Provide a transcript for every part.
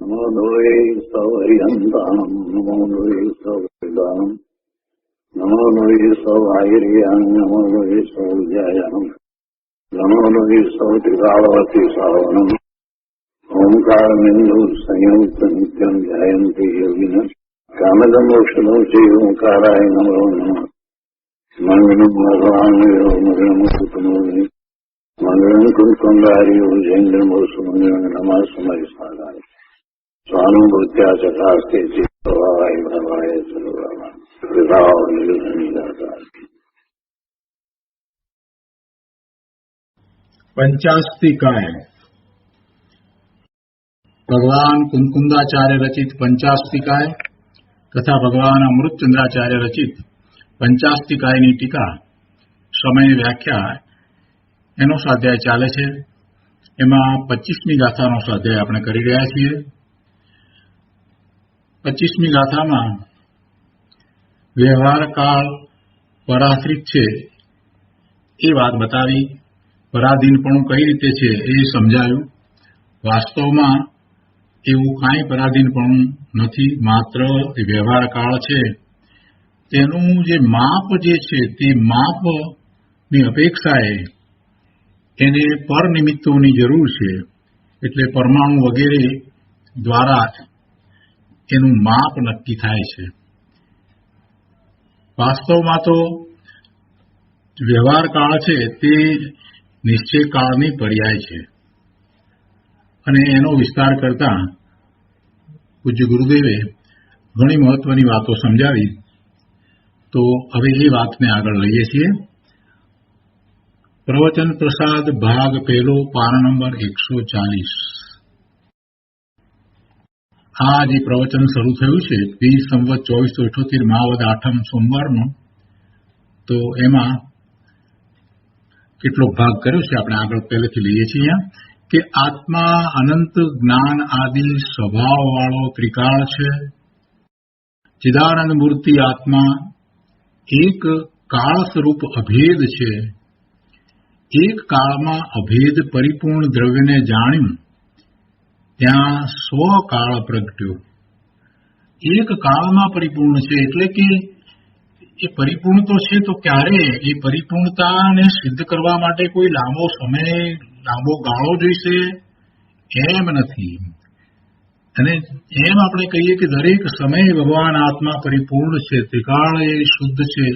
નમો લોહે સૌહરિહંતાણમ નમો લોહે સૌહૃદાનમ નમો લોહે સૌહાયર્યાન નમો લોહે સૌજાયાનમ નમો લોહે સૌત્રિકાળવતી સાવનમ ઓમકારમિંદુ સંયુક્ત નિત્યમ ધ્યાયંતિ યોગિન કામદમોક્ષદો ચૈવ ઓંકારાય નમો નમઃ મંગલમ ભગવાન મંગલમ કુટુંબી મંગલમ કુંકુંદારીઓ જૈન્દ્રમો સુમંગલમ નમઃ સમય સાગાય સ્વાનુભૂત્યા ચકાસ્તે ચિત્તવાય ભવાય સર્વમાં વિભાવ નિર્ધનિદાતા पंचास्तिकाय भगवान कुंकुंदाचार्य रचित पंचास्तिकाय तथा भगवान अमृतचंद्राचार्य रचित पंचास्तिकायની ટીકા સમય વ્યાખ્યા એનો સ્વાધ્યાય ચાલે છે. એમાં 25મી ગાથાનો સ્વાધ્યાય આપણે કરી રહ્યા છીએ. 25મી ગાથામાં વ્યવહાર કાળ પરાશ્રિત છે એ વાત બતાવી. પરાધીનપણું કઈ રીતે છે એ સમજાયું. વાસ્તવમાં એવું કાંઈ પરાધીનપણું નથી, માત્ર વ્યવહાર કાળ છે. તેનું જે માપ જે છે તે માપની અપેક્ષાએ એને પર નિમિત્તોની જરૂર છે. એટલે પરમાણુ વગેરે દ્વારા એનું માપ નક્કી થાય છે. વાસ્તવમાં તો વ્યવહાર કાળ છે તે નિશ્ચય કાળની પર્યાય છે અને એનો વિસ્તાર કરતા પૂજ્ય ગુરુદેવે ઘણી મહત્વની વાતો સમજાવી. તો હવે એ વાતને આગળ લઈએ છીએ. પ્રવચન પ્રસાદ ભાગ પહેલો, પાના નંબર 140. આ જે પ્રવચન શરૂ થયું છે 20 સંવત 2478 માવદ આઠમ સોમવારનું, તો એમાં કેટલો ભાગ કર્યો છે આપણે આગળ પહેલેથી લઈએ છીએ કે આત્મા અનંત જ્ઞાન આદિ સ્વભાવ વાળો ત્રિકાળ છે. ચિદાનંદ મૂર્તિ આત્મા એક કાળ સ્વરૂપ અભેદ છે. એક કાળમાં અભેદ પરિપૂર્ણ દ્રવ્યને જાણ્યું ત્યાં સ્વકાળ પ્રગટ્યો. એક કાળમાં પરિપૂર્ણ છે એટલે કે એ પરિપૂર્ણ તો છે, તો ક્યારે એ પરિપૂર્ણતાને સિદ્ધ કરવા માટે કોઈ લાંબો સમય, લાંબો ગાળો જોઈશે એમ નથી. અને એમ આપણે કહીએ કે દરેક સમયે ભગવાન આત્મા પરિપૂર્ણ છે, ત્રિકાળ એ શુદ્ધ છે,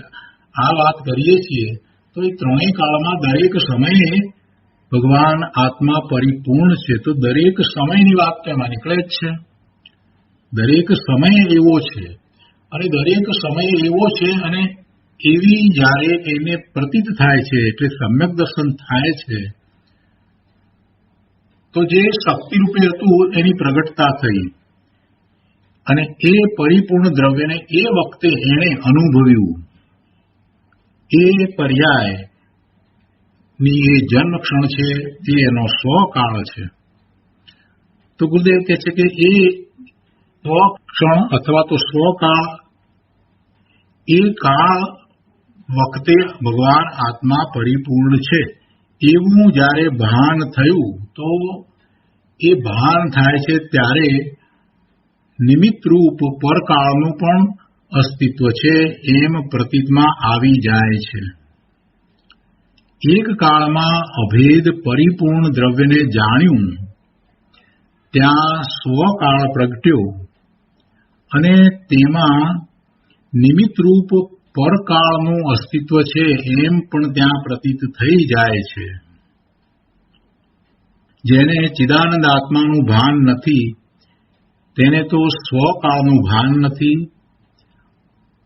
આ વાત કરીએ છીએ તો એ ત્રણેય કાળમાં દરેક સમયે ભગવાન આત્મા પરિપૂર્ણ છે. તો દરેક સમયની વાત તેમાં નીકળે જ છે. દરેક સમય એવો છે અને દરેક સમય એવો છે અને એવી જ્યારે એને પ્રતીત થાય છે એટલે સમ્યક દર્શન થાય છે તો જે શક્તિ રૂપે હતું એની પ્રગટતા થઈ અને એ પરિપૂર્ણ દ્રવ્યને એ વખતે એણે અનુભવ્યું. એ પર્યાયની એ જન્મ ક્ષણ છે, એ એનો સ્વકાળ છે. તો ગુરુદેવ કહે છે કે એ સ્વક્ષણ અથવા તો સ્વકાળ, એ કાળ વખતે ભગવાન આત્મા પરિપૂર્ણ છે એવું જ્યારે ભાન થયું તો એ ભાન થાય છે ત્યારે નિમિત્તરૂપ પરકાળનું પણ અસ્તિત્વ છે એમ પ્રતીતમાં આવી જાય છે. એક કાળમાં અભેદ પરિપૂર્ણ દ્રવ્યને જાણ્યું ત્યાં સ્વકાળ પ્રગટ્યો અને તેમાં નિમિત્તરૂપ પરકાળનું અસ્તિત્વ છે એમ પણ ત્યાં પ્રતીત થઈ જાય છે. જેને ચિદાનંદ આત્માનું ભાન નથી તેને તો સ્વકાળનું ભાન નથી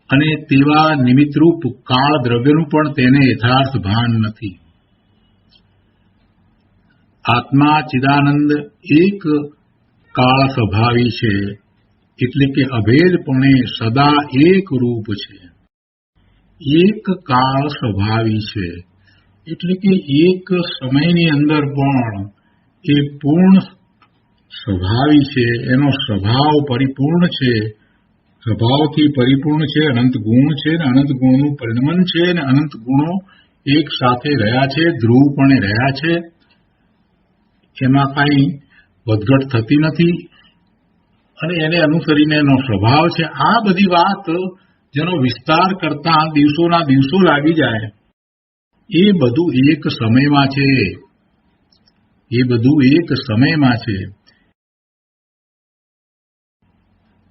અને તેવા નિમિત્તરૂપ કાળ દ્રવ્યનું પણ તેને યથાર્થ ભાન નથી. આત્મા ચિદાનંદ એક કાળ સ્વભાવી છે એટલે કે અભેદપણે સદા એક રૂપ છે. એક કાળ સ્વભાવી છે એટલે કે એક સમયની અંદર પણ એ પૂર્ણ સ્વભાવી છે. એનો સ્વભાવ પરિપૂર્ણ છે, સ્વભાવથી પરિપૂર્ણ છે, અનંત ગુણ છે ને અનંત ગુણનું પરિણમન છે અને અનંત ગુણો એક સાથે રહ્યા છે, ધ્રુવપણે રહ્યા છે. એમાં કાંઈ વધઘટ થતી નથી અને એને અનુસરીને એનો સ્વભાવ છે. આ બધી વાત જેનો વિસ્તાર કરતા દિવસોના દિવસો લાગી જાય, એ બધું એક સમયમાં છે. એ બધું એક સમયમાં છે.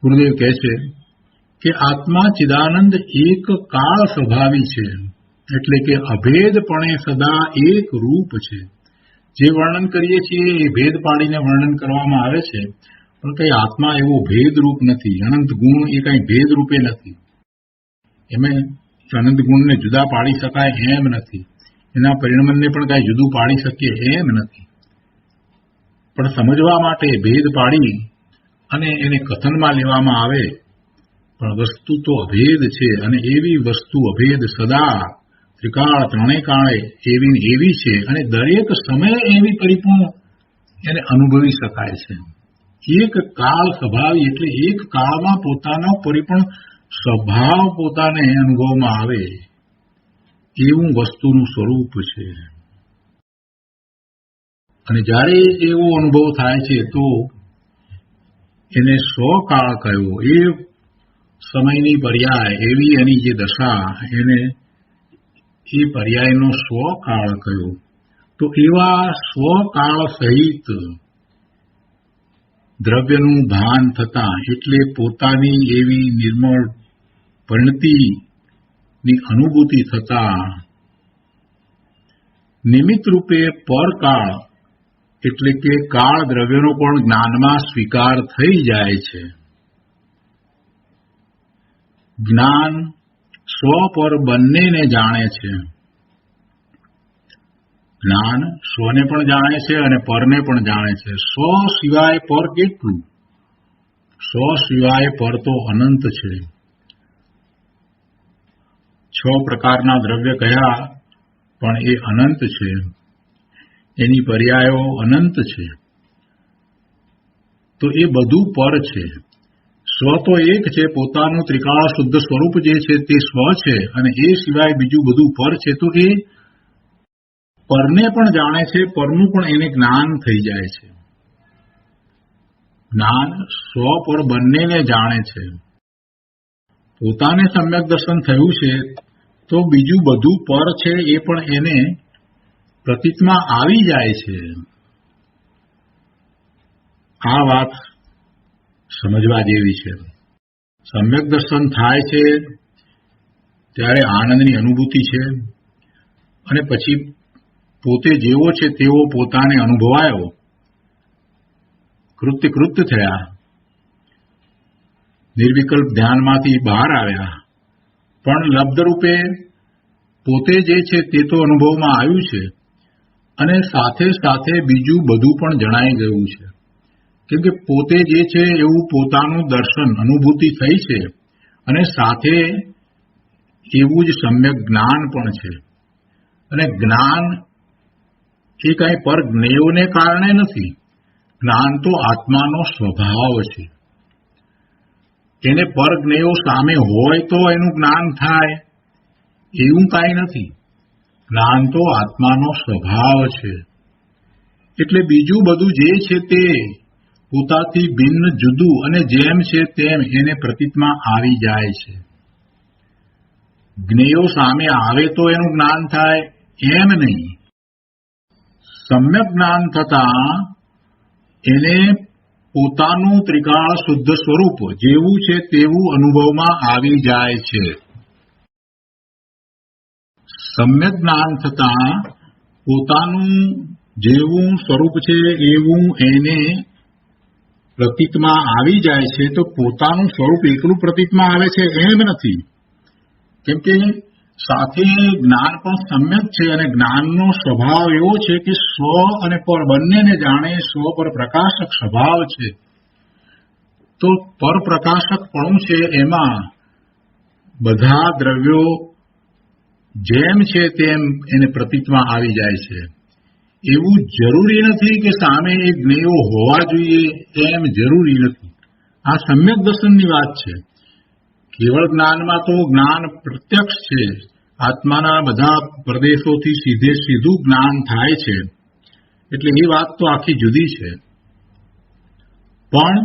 ગુરુદેવ કહે છે કે આત્મા ચિદાનંદ એક કાળ સ્વભાવી છે, એટલે કે અભેદપણે સદા એક રૂપ છે. જે વર્ણન કરીએ છીએ એ ભેદ પાડીને વર્ણન કરવામાં આવે છે, પણ કઈ આત્મા એવો ભેદરૂપ નથી. અનંત ગુણ એ કઈ ભેદરૂપે નથી. એમાં અનંત ગુણને જુદા પાડી શકાય એમ નથી. એના પરિણમને પણ કઈ જુદું પાડી શકીએ એમ નથી. પણ સમજવા માટે ભેદ પાડી અને એને કથનમાં લેવામાં આવે, પણ વસ્તુ તો અભેદ છે. અને એવી વસ્તુ અભેદ સદા ત્રિકાળ ત્રણેય કાળે એવી એવી છે, અને દરેક સમયે એવી પરિપૂર્ણ એને અનુભવી શકાય છે. એક કાળ સ્વભાવી એટલે એક કાળમાં પોતાનો પરિપૂર્ણ સ્વભાવ પોતાને અનુભવમાં આવે એવું વસ્તુનું સ્વરૂપ છે. અને જ્યારે એવો અનુભવ થાય છે તો એને સ્વકાળ કહેવો. એ સમયની પર્યાય એવી એની જે દશા, એને એ પર્યાયનો સ્વકાળ કયો. તો એવા સ્વકાળ સહિત દ્રવ્યનું ભાન થતા, એટલે પોતાની એવી નિર્મળ પરિણતિની અનુભૂતિ થતા, નિમિત્ત રૂપે પરકાળ એટલે કે કાળ દ્રવ્યનો પણ જ્ઞાનમાં સ્વીકાર થઈ જાય છે. જ્ઞાન સ્વ પર બંનેને જાણે છે. જ્ઞાન સ્વને પણ જાણે છે અને પરને પણ જાણે છે. સ્વ સિવાય પર કેટલું? સ્વ સિવાય પર તો અનંત છે. 6 પ્રકારના દ્રવ્ય કયા, પણ એ અનંત છે. એની પર્યાયો અનંત છે. તો એ બધું પર છે. સ્વ તો એક છે, પોતાનું ત્રિકાળ શુદ્ધ સ્વરૂપ જે છે તે સ્વ છે, અને એ સિવાય બીજું બધું પર છે. તો એ પરને પણ જાણે છે, પરનું પણ એને જ્ઞાન થઈ જાય છે. જ્ઞાન સ્વ પર બંનેને જાણે છે. પોતાને સમ્યક દર્શન થયું છે તો બીજું બધું પર છે એ પણ એને પ્રતીતમાં આવી જાય છે. આ વાત સમજવા જેવી છે. સમ્યક દર્શન થાય છે ત્યારે આનંદની અનુભૂતિ છે, અને પછી પોતે જેવો છે તેવો પોતાને અનુભવાયો, કૃત્ય થયા, નિર્વિકલ્પ ધ્યાનમાંથી બહાર આવ્યા, પણ લબ્ધરૂપે પોતે જે છે તે તો અનુભવમાં આવ્યું છે, અને સાથે સાથે બીજું બધું પણ જણાઈ ગયું છે. કેમ કે પોતે જે છે એવું પોતાનું દર્શન અનુભૂતિ થઈ છે, અને સાથે એવું જ સમ્યક જ્ઞાન પણ છે. અને જ્ઞાન એ કઈ પર જ્ઞેયોને કારણે નથી. જ્ઞાન તો આત્માનો સ્વભાવ છે. એને પર જ્ઞેયો સામે હોય તો એનું જ્ઞાન થાય એવું કાંઈ નથી. જ્ઞાન તો આત્માનો સ્વભાવ છે. એટલે બીજું બધું જે છે તે પોતાથી ભિન્ન જુદું અને જેમ છે તેમ એને પ્રતીતમાં આવી જાય છે. જ્ઞેયો સામે આવે તો એનું જ્ઞાન થાય એમ નહીં. સમ્યક જ્ઞાન થતા એને પોતાનું ત્રિકાળ શુદ્ધ સ્વરૂપ જેવું છે તેવું અનુભવમાં આવી જાય છે. સમ્યક જ્ઞાન થતા પોતાનું જેવું સ્વરૂપ છે એવું એને પ્રતીતમાં આવી જાય છે. તો પોતાનું સ્વરૂપ એકલું પ્રતીતમાં આવે છે એમ નથી, કેમ કે સાથે જ્ઞાન પણ સમ્યક છે, અને જ્ઞાનનો સ્વભાવ એવો છે કે સ્વ અને પર બંનેને જાણે. સ્વ પર પ્રકાશક સ્વભાવ છે. તો પર પ્રકાશક પણ છે, એમાં બધા દ્રવ્યો જેમ છે તેમ એને પ્રતીતમાં આવી જાય છે. એવું જરૂરી નથી કે સામે એ જ્ઞેયો હોવા જોઈએ, એમ જરૂરી નથી. આ સમ્યક દર્શનની વાત છે. કેવળ જ્ઞાનમાં તો જ્ઞાન પ્રત્યક્ષ છે. આત્માના બધા પ્રદેશોથી સીધું જ્ઞાન થાય છે, એટલે એ વાત તો આખી જુદી છે. પણ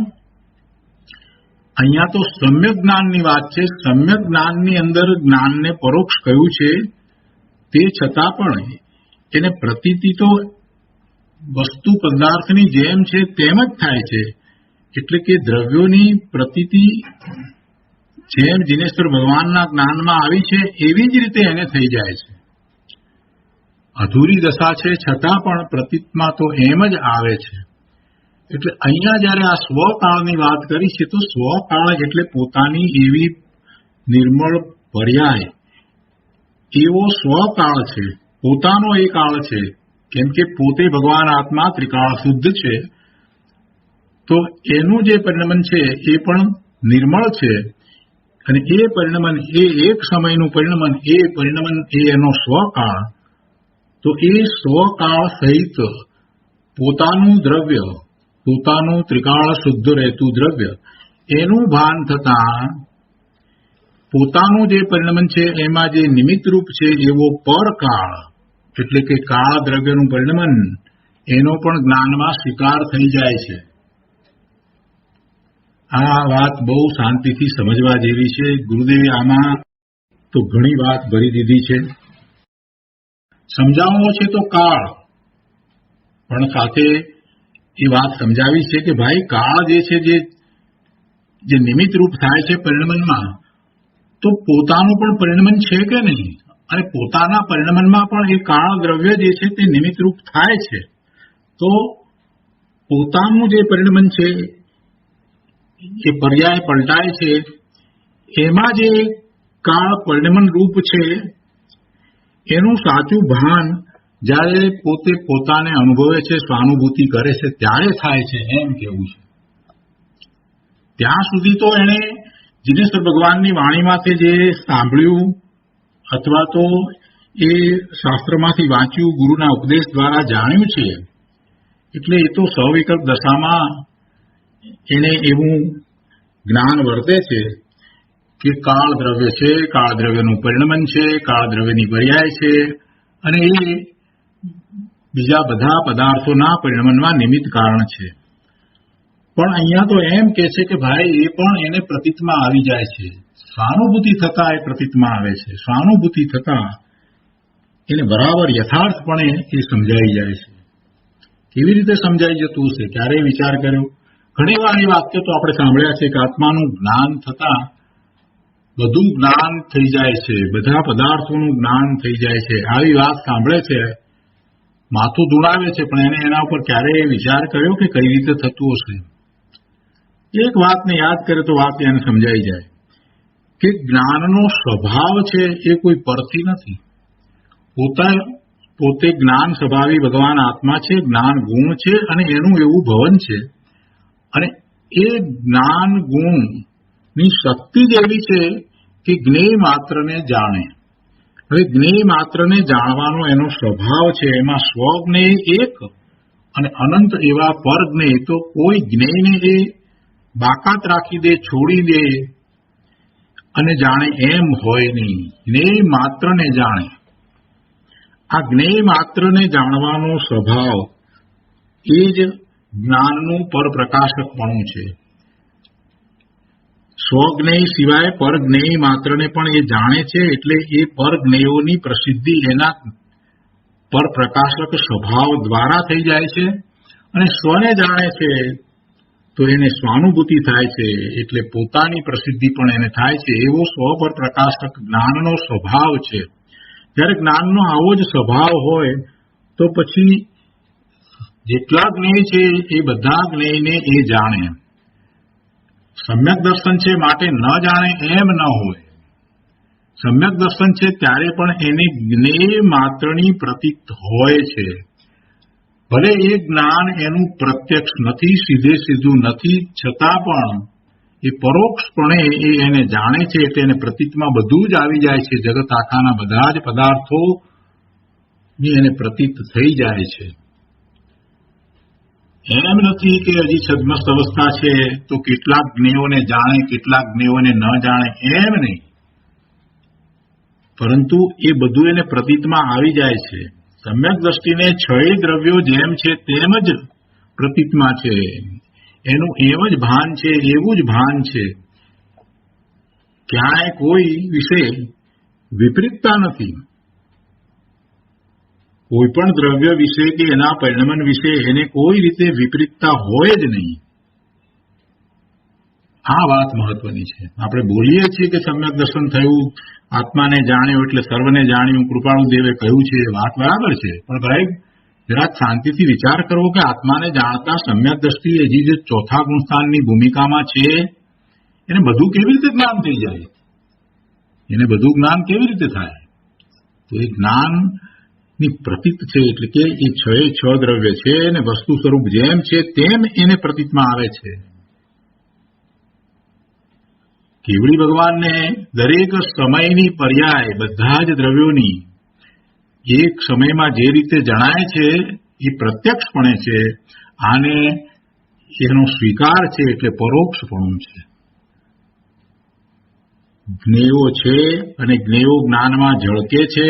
અહીંયા તો સમ્યક જ્ઞાનની વાત છે. સમ્યક જ્ઞાનની અંદર જ્ઞાનને પરોક્ષ કહ્યું છે, તે છતાં પણ એને પ્રતીતિ તો વસ્તુ પદાર્થની જેમ છે તેમ જ થાય છે. એટલે કે દ્રવ્યોની પ્રતીતિ જેમ જીનેશ્વર ભગવાનના જ્ઞાનમાં આવી છે એવી જ રીતે એને થઈ જાય છે. અધૂરી દશા છે છતાં પણ પ્રતીતમાં તો એમ જ આવે છે. એટલે અહીંયા જયારે આ સ્વકાળની વાત કરી છે તો સ્વકાળ એટલે પોતાની એવી નિર્મળ પર્યાય એવો સ્વકાળ છે, પોતાનો એ કાળ છે. કેમ કે પોતે ભગવાન આત્મા ત્રિકાળ શુદ્ધ છે, તો એનું જે પરિણમન છે એ પણ નિર્મળ છે. અને એ પરિણમન એ એક સમયનું પરિણમન, એ પરિણમન એ એનો સ્વકાળ. તો એ સ્વકાળ સહિત પોતાનું દ્રવ્ય, પોતાનું ત્રિકાળ શુદ્ધ રહેતું દ્રવ્ય, એનું ભાન થતા પોતાનું જે પરિણમન છે એમાં જે નિમિત્ત રૂપ છે એવો પરકાળ એટલે કે કાળ દ્રવ્યનું પરિણમન એનો પણ જ્ઞાનમાં સ્વીકાર થઈ જાય છે. આ વાત બહુ શાંતિથી સમજવા જેવી છે. ગુરુદેવે આમાં તો ઘણી વાત ભરી દીધી છે. સમજાવવો છે તો કાળ, પણ સાથે એ વાત સમજાવી છે કે ભાઈ કાળ જે છે જે નિમિત્ત રૂપ થાય છે પરિણમનમાં, તો પોતાનું પણ પરિણમન છે કે નહીં? અને પોતાના પરિણમનમાં પણ એ કાળ દ્રવ્ય જે છે તે નિમિત્ત રૂપ થાય છે. તો પોતાનું જે પરિણમન છે એ પર્યાય પલટાય છે, એમાં જે કાળ પરિણમન રૂપ છે એનું સાચું ભાન જ્યારે પોતે પોતાને અનુભવે છે, સ્વાનુભૂતિ કરે છે ત્યારે થાય છે એમ કેવું છે. ત્યાં સુધી તો એણે જીનેશ્વર ભગવાનની વાણીમાંથી જે સાંભળ્યું અથવા તો એ શાસ્ત્રમાંથી વાંચ્યું, ગુરુના ઉપદેશ દ્વારા જાણ્યું છે, એટલે એ તો સવિકલ્પ દશામાં એને એવું જ્ઞાન વર્તે છે કે કાળ દ્રવ્ય છે, કાળ દ્રવ્યનું પરિણમન છે, કાળ દ્રવ્યની પર્યાય છે, અને એ બીજા બધા પદાર્થોના પરિણમનમાં નિમિત્ત કારણ છે. પણ અહીંયા તો એમ કે છે કે ભાઈ એ પણ એને પ્રતીતમાં આવી જાય છે. સ્વાનુભૂતિ થતા એ પ્રતીતમાં આવે છે. સ્વાનુભૂતિ થતા એને બરાબર યથાર્થપણે એ સમજાઈ જાય છે. કેવી રીતે સમજાઈ જતું હશે? ક્યારેય વિચાર કર્યો? ઘણી વાર એ વાક્ય તો આપણે સાંભળ્યા છે કે આત્માનું જ્ઞાન થતા બધું જ્ઞાન થઈ જાય છે, બધા પદાર્થોનું જ્ઞાન થઈ જાય છે. આવી વાત સાંભળે છે, માથું ધુણાવે છે, પણ એને એના ઉપર ક્યારેય વિચાર કર્યો કે કઈ રીતે થતું હશે? એક વાતને યાદ કરે તો વાત એને સમજાઈ જાય કે જ્ઞાનનો સ્વભાવ છે એ કોઈ પરથી નથી. પોતે જ્ઞાન સ્વભાવી ભગવાન આત્મા છે, જ્ઞાન ગુણ છે, અને એનું એવું ભવન છે. અને એ જ્ઞાન ગુણની શક્તિ જ એવી છે કે જ્ઞેય માત્રને જાણે. હવે જ્ઞેય માત્રને જાણવાનો એનો સ્વભાવ છે. એમાં સ્વજ્ઞેય એક અને અનંત એવા પરજ્ઞેય. તો કોઈ જ્ઞેયને એ બાકાત રાખી દે, છોડી દે અને જાણે એમ હોય નહીં. જ્ઞેય માત્રને જાણે. આ જ્ઞેય માત્રને જાણવાનો સ્વભાવ એ જ જ્ઞાનનું પરપ્રકાશકપણું છે. સ્વજ્ઞેય સિવાય પરજ્ઞેય માત્રને પણ એ જાણે છે. એટલે એ પરજ્ઞેયોની પ્રસિદ્ધિ એના પરપ્રકાશક સ્વભાવ દ્વારા થઈ જાય છે. અને સ્વને જાણે છે તો એને સ્વાનુભૂતિ થાય છે, એટલે પોતાની પ્રસિદ્ધિ પણ એને થાય છે. એવો સ્વ પર પ્રકાશક જ્ઞાનનો સ્વભાવ છે. જ્યારે જ્ઞાનનો આવો જ સ્વભાવ હોય તો પછી જેટલા જ્ઞેય છે એ બધા જ્ઞેયને એ જાણે. સમ્યક દર્શન છે માટે ન જાણે એમ ન હોય. સમ્યક દર્શન છે ત્યારે પણ એને જ્ઞેય માત્રની પ્રતીત હોય છે. ભલે એ જ્ઞાન એનું પ્રત્યક્ષ નથી, સીધે સીધું નથી, છતાં પણ એ પરોક્ષપણે એ એને જાણે છે. એટલે એને પ્રતીતમાં બધું જ આવી જાય છે. જગત આખાના બધા જ પદાર્થોની એને પ્રતીત થઈ જાય છે. એમ નથી કે હજી છદ્મસ્ત અવસ્થા છે તો કેટલાક જ્ઞેયોને જાણે, કેટલાક જ્ઞેયોને ન જાણે, એમ નહીં. પરંતુ એ બધું એને પ્રતીતમાં આવી જાય છે. સમ્યક દ્રષ્ટિને છ દ્રવ્યો જેમ છે તેમ જ પ્રતીતમાં છે. એનું એમ જ ભાન છે, એવું જ ભાન છે. ક્યાંય કોઈ વિશે વિપરીતતા નથી. કોઈ પણ દ્રવ્ય વિશે કે એના પરિણમન વિશે એને કોઈ રીતે વિપરીતતા હોય જ નહીં. આ વાત મહત્વની છે. આપણે બોલીએ છીએ કે સમ્યક દર્શન થયું, આત્માને જાણ્યો એટલે સર્વને જાણ્યું, કૃપાળુ દેવે કહ્યું છે, વાત બરાબર છે. પણ ભાઈ જરાક શાંતિથી વિચાર કરવો કે આત્માને જાણતા સમ્યક દ્રષ્ટિ હજી જે ચોથા ગુણસ્થાનની ભૂમિકામાં છે, એને બધું કેવી રીતે જ્ઞાન થઈ જાય? એને બધું જ્ઞાન કેવી રીતે થાય? તો એ જ્ઞાનની પ્રતીત છે, એટલે કે એ છ દ્રવ્ય છે અને વસ્તુ સ્વરૂપ જેમ છે તેમ એને પ્રતીતમાં આવે છે. કેવળી ભગવાનને દરેક સમયની પર્યાય બધા જ દ્રવ્યોની એક સમયમાં જે રીતે જણાય છે એ પ્રત્યક્ષપણે છે. આને એનો સ્વીકાર છે એટલે પરોક્ષપણું છે. જ્ઞેયો છે અને જ્ઞેયો જ્ઞાનમાં ઝળકે છે.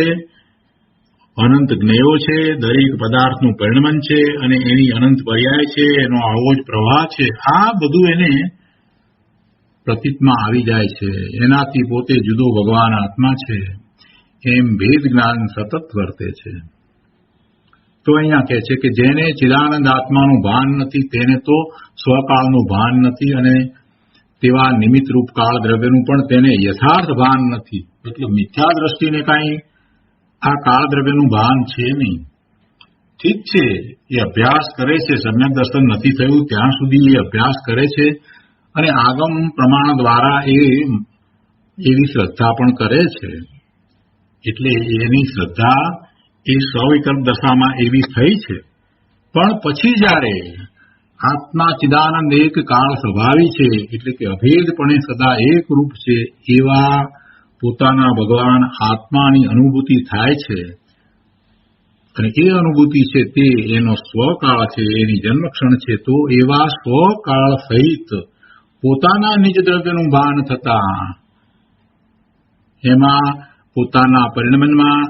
અનંત જ્ઞેયો છે, દરેક પદાર્થનું પરિણમન છે અને એની અનંત પર્યાય છે, એનો આવો જ પ્રવાહ છે. આ બધું એને પ્રતીતમાં આવી જાય છે. એનાથી પોતે જુદો ભગવાન આત્મા છે એમ ભેદ જ્ઞાન સતત વર્તે છે. તો અહીંયા કહે છે કે જેને ચિદાનંદ આત્માનું ભાન નથી તેને તો સ્વકાળનું ભાન નથી અને તેવા નિમિત્તરૂપ કાળ દ્રવ્યનું પણ તેને યથાર્થ ભાન નથી. એટલે મિથ્યા દ્રષ્ટિને કાંઈ આ કાળ દ્રવ્યનું ભાન છે નહીં. ઠીક છે, એ અભ્યાસ કરે છે, સમ્યક દર્શન નથી થયું ત્યાં સુધી એ અભ્યાસ કરે છે અને આગમ પ્રમાણ દ્વારા એવી શ્રદ્ધા પણ કરે છે. એટલે એની શ્રદ્ધા એ સ્વવિકલ્પ દશામાં એવી થઈ છે. પણ પછી જ્યારે આત્મા ચિદાનંદ એક કાળ સ્વભાવી છે, એટલે કે અભેદપણે સદા એક રૂપ છે, એવા પોતાના ભગવાન આત્માની અનુભૂતિ થાય છે અને એ અનુભૂતિ છે તે એનો સ્વકાળ છે, એની જન્મક્ષણ છે. તો એવા સ્વકાળ સહિત પોતાના નિજ દ્રવ્યનું ભાન થતા એમાં પોતાના પરિણમનમાં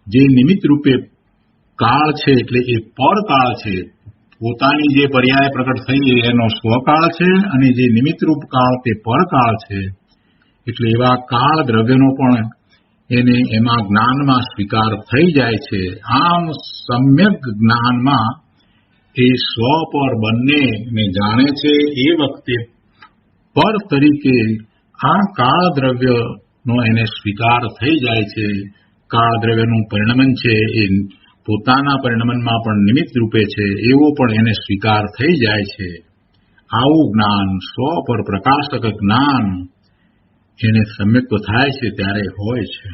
જે નિમિત્ત રૂપે કાળ છે એટલે એ પરકાળ છે. પોતાની જે પર્યાય પ્રકટ થઈ એનો સ્વકાળ છે અને જે નિમિત્તરૂપ કાળ તે પરકાળ છે. એટલે એવા કાળ દ્રવ્યનો પણ એને એમાં જ્ઞાનમાં સ્વીકાર થઈ જાય છે. આમ સમ્યક જ્ઞાનમાં એ સ્વ પર બંનેને જાણે છે. એ વખતે પર તરીકે આ કાળ દ્રવ્યનો એને સ્વીકાર થઈ જાય છે. કાળ દ્રવ્યનું પરિણમન છે એ પોતાના પરિણમનમાં પણ નિમિત્ત રૂપે છે એવો પણ એને સ્વીકાર થઈ જાય છે. આવું જ્ઞાન, સ્વ પર પ્રકાશક જ્ઞાન એને સમ્યક્ત થાય છે ત્યારે હોય છે.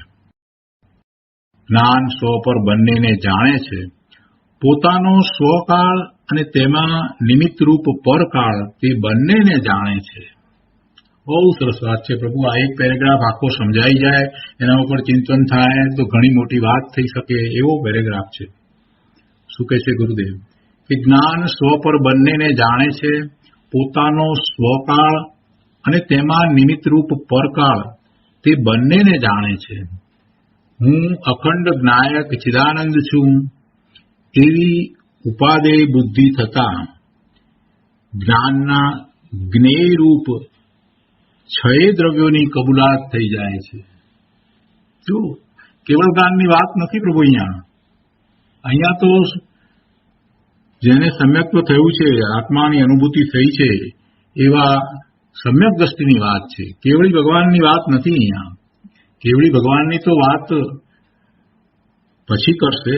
જ્ઞાન સ્વ પર બંનેને જાણે છે. પોતાનો સ્વકાળ અને તેમાં નિમિત્તરૂપ પરકાળ તે બંનેને જાણે છે. બહુ સરસ વાત છે પ્રભુ. આ એક પેરેગ્રાફ આખો સમજાઈ જાય, એના ઉપર ચિંતન થાય તો ઘણી મોટી વાત થઈ શકે એવો પેરેગ્રાફ છે. શું કહે છે ગુરુદેવ કે જ્ઞાન સ્વ પર બંનેને જાણે છે. પોતાનો સ્વકાળ અને તેમાં નિમિત્તરૂપ પરકાળ તે બંનેને જાણે છે. હું અખંડ જ્ઞાયક ચિદાનંદ છું એવી ઉપાદેય બુદ્ધિ થતા જ્ઞાનના જ્ઞેયરૂપ છ દ્રવ્યોની કબૂલાત થઈ જાય છે. જો કેવળ જ્ઞાનની વાત નથી પ્રભુ. અહીંયા તો જેને સમ્યક્ત્વ થયું છે, આત્માની અનુભૂતિ થઈ છે એવા સમ્યક દ્રષ્ટિની વાત છે. કેવળી ભગવાનની વાત નથી. અહીંયા કેવળી ભગવાનની તો વાત પછી કરશે.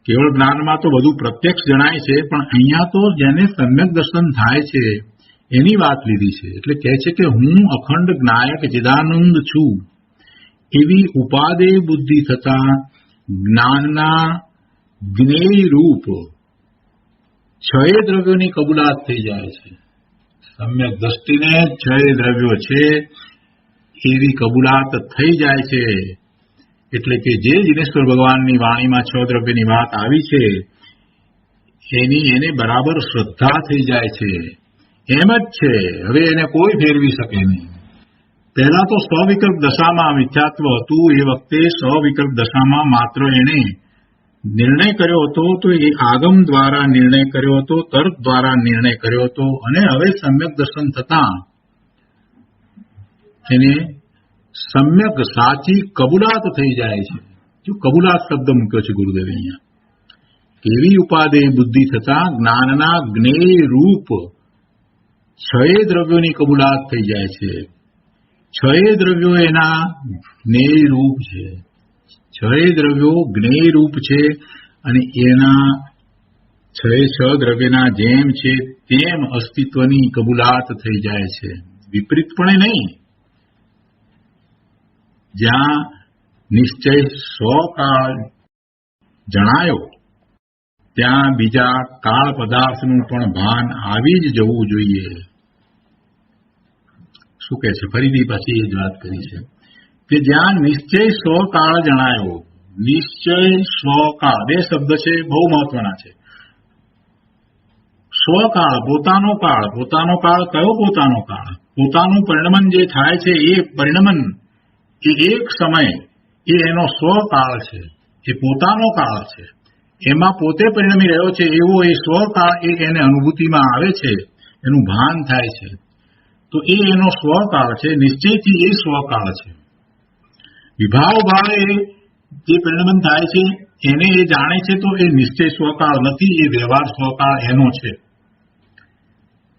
કેવળ જ્ઞાનમાં તો બધું પ્રત્યક્ષ જણાય છે, પણ અહીંયા તો જેને સમ્યક દર્શન થાય છે એની વાત લીધી છે. એટલે કહે છે કે હું અખંડ જ્ઞાયક ચિદાનંદ છું એવી ઉપાદેય બુદ્ધિ થતા જ્ઞાનના જ્ઞેય રૂપ છ દ્રવ્યોની કબૂલાત થઈ જાય છે. સમ્યક દ્રષ્ટિને છ દ્રવ્યો છે એવી કબૂલાત થઈ જાય છે. એટલે કે જે દિનેશ્વર ભગવાનની વાણીમાં છ દ્રવ્યની વાત આવી છે એની એને બરાબર શ્રદ્ધા થઈ જાય છે. એમ જ છે, હવે એને કોઈ ફેરવી શકે નહીં. પહેલા તો સ્વવિકલ્પ દશામાં મિથ્યાત્વ હતું. એ વખતે સ્વવિકલ્પ દશામાં માત્ર એને નિર્ણય કર્યો હતો તો એ આગમ દ્વારા નિર્ણય કર્યો હતો, તર્ક દ્વારા નિર્ણય કર્યો હતો, અને હવે સમ્યક દર્શન થતા એને સમ્યક સાચી કબૂલાત થઈ જાય છે. જો કબૂલાત શબ્દ મૂક્યો છે ગુરુદેવે અહીંયા. એવી ઉપાદેય બુદ્ધિ થતા જ્ઞાનના જ્ઞેય રૂપ 6 દ્રવ્યોની કબૂલાત થઈ જાય છે. 6 દ્રવ્યો એના જ્ઞેય રૂપ છે. 6 દ્રવ્યો જ્ઞેય રૂપ છે અને એના 6 દ્રવ્યના જેમ છે તેમ અસ્તિત્વની કબૂલાત થઈ જાય છે. વિપરીતપણે નહીં. જ્યાં નિશ્ચય સ્વકાળ જણાયો ત્યાં બીજા કાળ પદાર્થનું પણ ભાન આવી જ જવું જોઈએ. શું કહે છે? ફરીથી પાછી એ જ વાત કરી છે કે જ્યાં નિશ્ચય સ્વકાળ જણાયો. નિશ્ચય સ્વકાળ 2 શબ્દ છે, બહુ મહત્વના છે. સ્વકાળ પોતાનો કાળ. પોતાનો કાળ કયો પોતાનો કાળ? પોતાનું પરિણમન જે થાય છે એ પરિણમન એ એક સમય એ એનો સ્વકાળ છે, એ પોતાનો કાળ છે. એમાં પોતે પરિણમી રહ્યો છે એવો એ સ્વકાળ એ એને અનુભૂતિમાં આવે છે, એનું ભાન થાય છે. તો એ એનો સ્વકાળ છે. નિશ્ચયથી એ સ્વકાળ છે. વિભાવ ભાવે જે પરિણમન થાય છે એને એ જાણે છે તો એ નિશ્ચય સ્વકાળ નથી, એ વ્યવહાર સ્વકાળ એનો છે.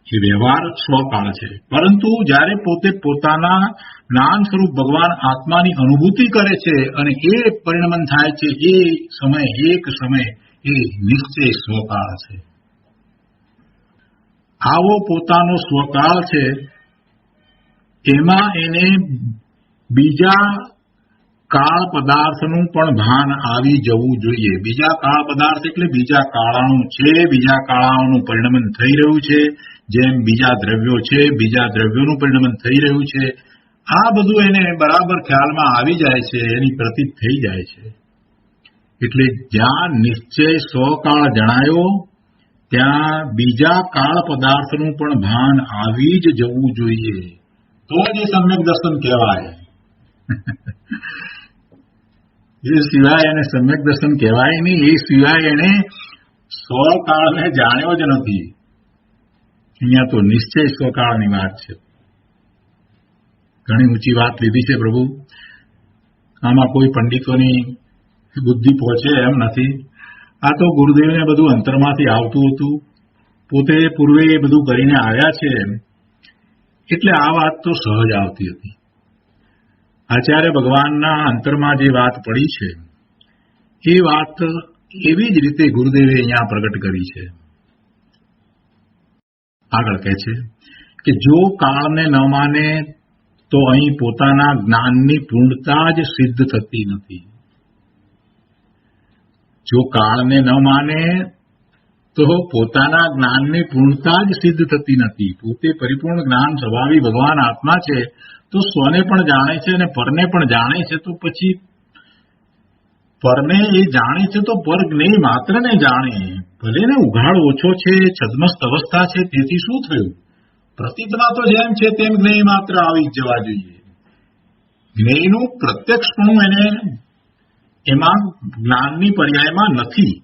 એ વ્યવહાર સ્વકાળ છે. પરંતુ જ્યારે પોતે પોતાના જ્ઞાન સ્વરૂપ ભગવાન આત્માની અનુભૂતિ કરે છે અને એ પરિણમન થાય છે એ સમય એક સમય એ નિશ્ચય સ્વકાળ છે. આવો પોતાનો સ્વકાળ છે. એમાં એને બીજા કાળ પદાર્થનું પણ ભાન આવી જવું જોઈએ. બીજા કાળ પદાર્થ એટલે બીજા કાળાનું છે, બીજા કાળાનું પરિણમન થઈ રહ્યું છે. જેમ બીજા દ્રવ્યો છે, બીજા દ્રવ્યોનું પરિણમન થઈ રહ્યું છે. આ બધું એને બરાબર ખ્યાલમાં આવી જાય છે, એની પ્રતીત થઈ જાય છે. એટલે જ્યાં નિશ્ચય સ્વકાળ જણાયો ત્યાં બીજા કાળ પદાર્થનું પણ ભાન આવી જ જવું જોઈએ. તો જ એ સમ્યક દર્શન કહેવાય. એ સિવાય એને સમ્યક દર્શન કહેવાય નહીં. એ સિવાય એને સ્વકાળને જાણ્યો જ નથી. અહીંયા તો નિશ્ચય સ્વકાળની વાત છે. ઘણી ઊંચી વાત લીધી છે પ્રભુ. આમાં કોઈ પંડિતોની બુદ્ધિ પહોંચે એમ નથી. આ તો ગુરુદેવને બધું અંતરમાંથી આવતું હતું. પોતે પૂર્વે એ બધું કરીને આવ્યા છે એટલે આ વાત તો સહજ આવતી હતી. આચાર્ય ભગવાનના અંતરમાં જે વાત પડી છે એ વાત એવી જ રીતે ગુરુદેવે અહીંયા પ્રગટ કરી છે. આગળ કહે છે કે જો કાળને ન માને તો અહીં પોતાના જ્ઞાનની પૂર્ણતા જ સિદ્ધ થતી નથી. જો કાળને ન માને તો પોતાના જ્ઞાનની પૂર્ણતા જ સિદ્ધ થતી નથી. પોતે પરિપૂર્ણ જ્ઞાન સ્વભાવી ભગવાન આત્મા છે તો સ્વને પણ જાણે છે અને પરને પણ જાણે છે. તો પછી પરને એ જાણે છે તો પર જ્ઞેય માત્રને જાણે. ભલે ને ઉઘાડ ઓછો છે, છદ્મસ્ત અવસ્થા છે, તેથી શું થયું? પ્રતીતમાં તો જેમ છે તેમ જ્ઞેય માત્ર આવી જ જવા જોઈએ. જ્ઞેયનું પ્રત્યક્ષપણું એને એમાં જ્ઞાનની પર્યાયમાં નથી.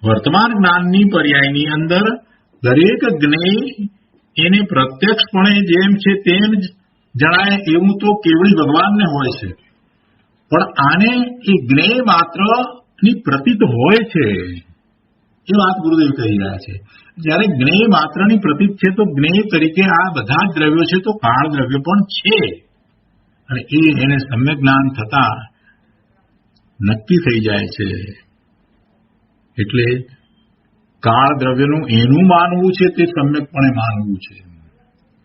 વર્તમાન જ્ઞાનની પર્યાયની અંદર દરેક જ્ઞેય એને પ્રત્યક્ષપણે જેમ છે તેમ જ જણાય એવું તો કેવળી ભગવાનને હોય છે. પણ આને એ જ્ઞેય માત્ર ની પ્રતીત હોય છે એ વાત ગુરુદેવ કહી રહ્યા છે. જયારે જ્ઞેય માત્રની પ્રતીત છે તો જ્ઞેય તરીકે આ બધા જ દ્રવ્યો છે તો કાળ દ્રવ્ય પણ છે અને એ એને સમ્યક જ્ઞાન થતા નક્કી થઈ જાય છે. એટલે કાળ દ્રવ્યનું એનું માનવું છે તે સમ્યકપણે માનવું છે.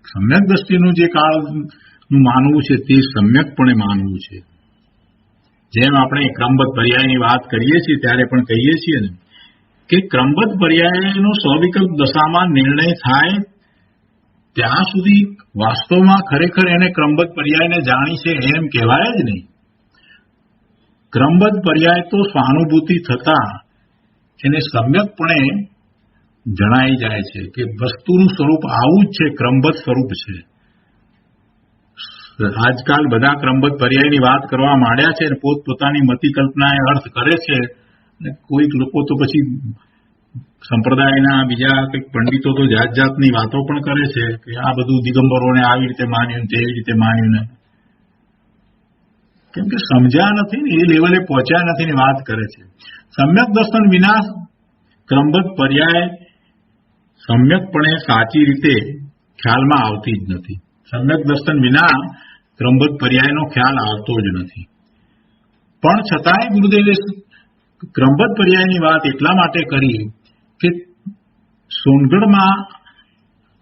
સમ્યક દ્રષ્ટિનું જે કાળનું માનવું છે તે સમ્યકપણે માનવું છે. જેમ આપણે ક્રમબદ્ધ પર્યાયની વાત કરીએ છીએ ત્યારે પણ કહીએ છીએ ને કે ક્રમબદ્ધ પર્યાયનો સ્વવિકલ્પ દશામાં નિર્ણય થાય ત્યાં સુધી વાસ્તવમાં ખરેખર એને ક્રમબદ્ધ પર્યાયને જાણી છે એમ કહેવાય જ નહીં. ક્રમબદ્ધ પર્યાય તો સ્વાનુભૂતિ થતા એને સમ્યકપણે જણાઈ જાય છે કે વસ્તુનું સ્વરૂપ આવું જ છે, ક્રમબદ્ધ સ્વરૂપ છે. આજકાલ બધા ક્રમબદ્ધ પર્યાયની વાત કરવા માંડ્યા છે અને પોતપોતાની મતિ કલ્પનાએ અર્થ કરે છે. અને કોઈક લોકો તો પછી સંપ્રદાયના બીજા કંઈક પંડિતો તો જાત જાતની વાતો પણ કરે છે કે આ બધું દિગંબરોને આવી રીતે માન્યું, તેવી રીતે માન્યું ને, કેમ કે સમજ્યા નથી ને, એ લેવલે પહોંચ્યા નથી ને વાત કરે છે. સમ્યક દર્શન વિના ક્રમબદ્ધ પર્યાય સમ્યકપણે સાચી રીતે ખ્યાલમાં આવતી જ નથી. સમ્યક દર્શન વિના ક્રમબદ્ધ પર્યાયનો ખ્યાલ આવતો જ નથી. પણ છતાંય ગુરુદેવે ક્રમબદ્ધ પર્યાયની વાત એટલા માટે કરી કે સોનગઢમાં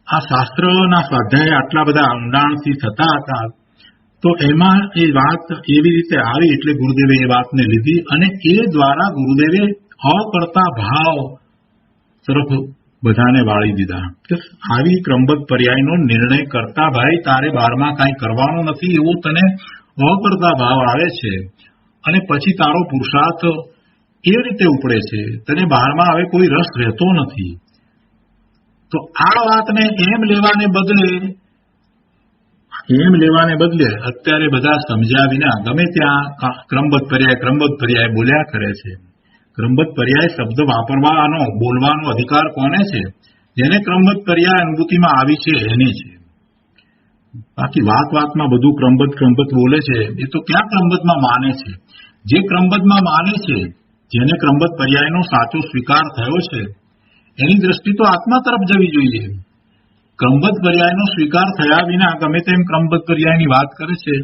આ શાસ્ત્રના સ્વાધ્યાય આટલા બધા ઊંડાણથી થતા હતા, તો એમાં એ વાત એવી રીતે આવી એટલે ગુરુદેવે એ વાતને લીધી અને એ દ્વારા ગુરુદેવે અકર્તા ભાવ તરફ બધાને વાળી દીધા કે આવી ક્રમબદ્ધ પર્યાયનો નિર્ણય કરતા ભાઈ તારે બારમાં કાંઈ કરવાનું નથી, એવો તને અકર્તા ભાવ આવે છે અને પછી તારો પુરુષાર્થ એ રીતે ઉપડે છે, તને બહારમાં હવે કોઈ રસ રહેતો નથી. તો આ વાતને એમ લેવાને બદલે અત્યારે બધા સમજ્યા વિના ગમે ત્યાં ક્રમબદ્ધ પર્યાય બોલ્યા કરે છે. ક્રમબદ્ધ પર્યાય શબ્દ બોલવાનો અધિકાર કોને છે? જેને ક્રમબદ્ધ પર્યાય અનુભૂતિમાં આવી છે એને છે. બાકી વાતમાં બધું ક્રમબદ્ધ બોલે છે એ તો ક્યાં ક્રમબદ્ધમાં માને છે? જે ક્રમબદ્ધમાં માને છે, જેને ક્રમબદ્ધ પર્યાયનો સાચો સ્વીકાર થયો છે, એની દ્રષ્ટિ તો આત્મા તરફ જવી જોઈએ. ક્રમબદ્ધ પર્યાયનો સ્વીકાર થયા વિના ગમે તેમ ક્રમબદ્ધ પર્યાયની વાત કરે છે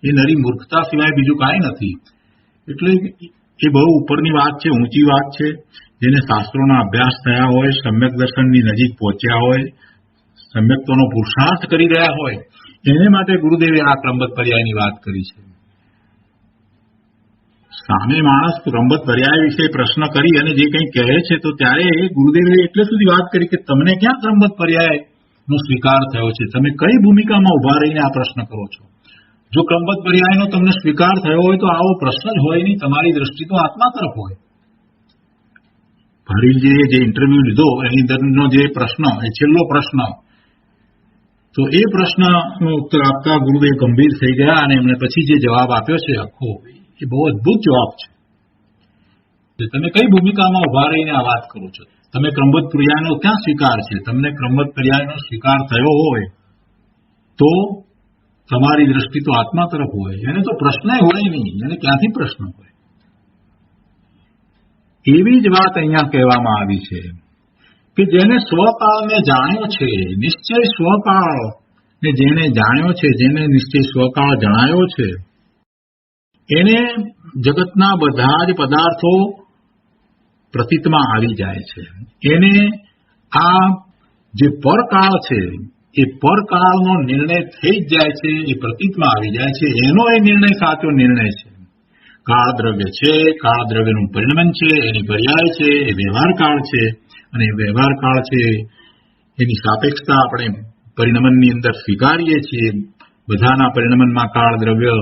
એ નરી મૂર્ખતા સિવાય બીજું કાંઈ નથી. એટલે એ બહુ ઉપરની વાત છે, ઊંચી વાત છે. જેને શાસ્ત્રોના અભ્યાસ થયા હોય, સમ્યક દર્શનની નજીક પહોંચ્યા હોય, સમ્યક્તોનો પુરુષાર્થ કરી રહ્યા હોય, એને માટે ગુરુદેવે આ ક્રમબદ્ધ પર્યાયની વાત કરી છે. સામે માણસ ક્રમબદ્ધ પર્યાય વિશે પ્રશ્ન કરી અને જે કંઈ કહે છે તો ત્યારે ગુરુદેવે એટલે સુધી વાત કરી કે તમને ક્યાં ક્રમબદ્ધ પર્યાયનો સ્વીકાર થયો છે? તમે કઈ ભૂમિકામાં ઉભા રહીને આ પ્રશ્ન કરો છો? જો ક્રમબદ્ધ પર્યાયનો તમને સ્વીકાર થયો હોય તો આવો પ્રશ્ન જ હોય નહીં. તમારી દ્રષ્ટિ તો આત્મા તરફ હોય. ભારીજીએ જે ઇન્ટરવ્યુ લીધો એની અંદરનો જે પ્રશ્ન, એ છેલ્લો પ્રશ્ન, તો એ પ્રશ્નનો ઉત્તર આપતા ગુરુદેવ ગંભીર થઈ ગયા અને એમણે પછી જે જવાબ આપ્યો છે આખો, એ બહુ અદભુત જવાબ છે. તમે કઈ ભૂમિકામાં ઉભા રહીને આ વાત કરો છો? તમે ક્રમબદ્ધ પર્યાયનો ક્યાં સ્વીકાર છે? તમને ક્રમબદ્ધ પર્યાયનો સ્વીકાર થયો હોય તો તમારી દ્રષ્ટિ તો આત્મા તરફ હોય. એને તો પ્રશ્ન હોય નહીં, એને ક્યાંથી પ્રશ્ન હોય? એવી જ વાત અહીંયા કહેવામાં આવી છે કે જેને સ્વકાળને જાણ્યો છે, નિશ્ચય સ્વકાળ ને જેને જાણ્યો છે, જેને નિશ્ચય સ્વકાળ જણાયો છે, એને જગતના બધા જ પદાર્થો પ્રતીતમાં આવી જાય છે. એને આ જે પરકાળ છે એ પરકાળનો નિર્ણય થઈ જ જાય છે, એ પ્રતીતમાં આવી જાય છે. એનો એ નિર્ણય સાચો નિર્ણય છે. કાળ દ્રવ્ય છે, કાળ દ્રવ્યનું પરિણમન છે, એની પર્યાય છે, એ વ્યવહાર કાળ છે અને વ્યવહાર કાળ છે એની સાપેક્ષતા આપણે પરિણમનની અંદર સ્વીકારીએ છીએ. બધાના પરિણમનમાં કાળ દ્રવ્ય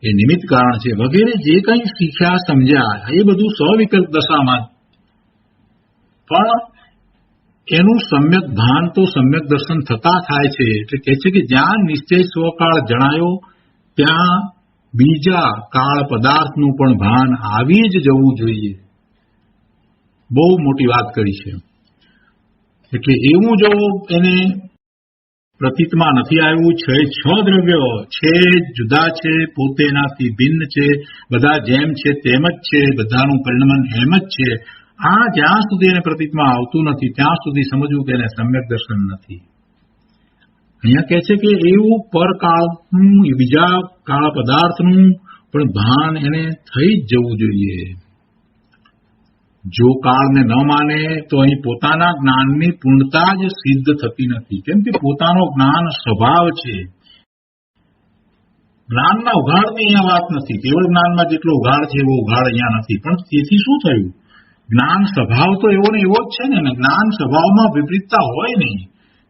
એ નિમિત્ત કારણ છે વગેરે જે કંઈ શીખ્યા સમજ્યા એ બધું સવિકલ્પ દશામાં, પણ એનું સમ્યક ભાન તો સમ્યક દર્શન થતા થાય છે. એટલે કહે છે કે જ્યાં નિશ્ચય સ્વકાળ જણાયો ત્યાં બીજા કાળ પદાર્થનું પણ ભાન આવી જ જવું જોઈએ. બહુ મોટી વાત કરી છે. એટલે એવું જો એને પ્રતીતમાં નથી આવ્યું છે, છ દ્રવ્યો છે, જુદા છે, પોતે એનાથી ભિન્ન છે, બધા જેમ છે તેમ જ છે, બધાનું પરિણમન એમ જ છે, આ જ્યાં સુધી એને પ્રતીતમાં આવતું નથી ત્યાં સુધી સમજવું કે એને સમ્યક દર્શન નથી. અહીંયા કહે છે કે એવું પરકાળનું, બીજા કાળ પદાર્થનું પણ ભાન એને થઈ જ જવું જોઈએ. જો કાળને ન માને તો અહીં પોતાના જ્ઞાનની પૂર્ણતા જ સિદ્ધ થતી નથી. કેમ કે પોતાનો જ્ઞાન સ્વભાવ છે. જ્ઞાનના ઉઘાડની અહીંયા વાત નથી. કેવળ જ્ઞાનમાં જેટલો ઉઘાડ છે એવો ઉઘાડ અહીંયા નથી. પણ તેથી શું થયું? જ્ઞાન સ્વભાવ તો એવો ને એવો જ છે ને. જ્ઞાન સ્વભાવમાં વિપરીતતા હોય નહીં.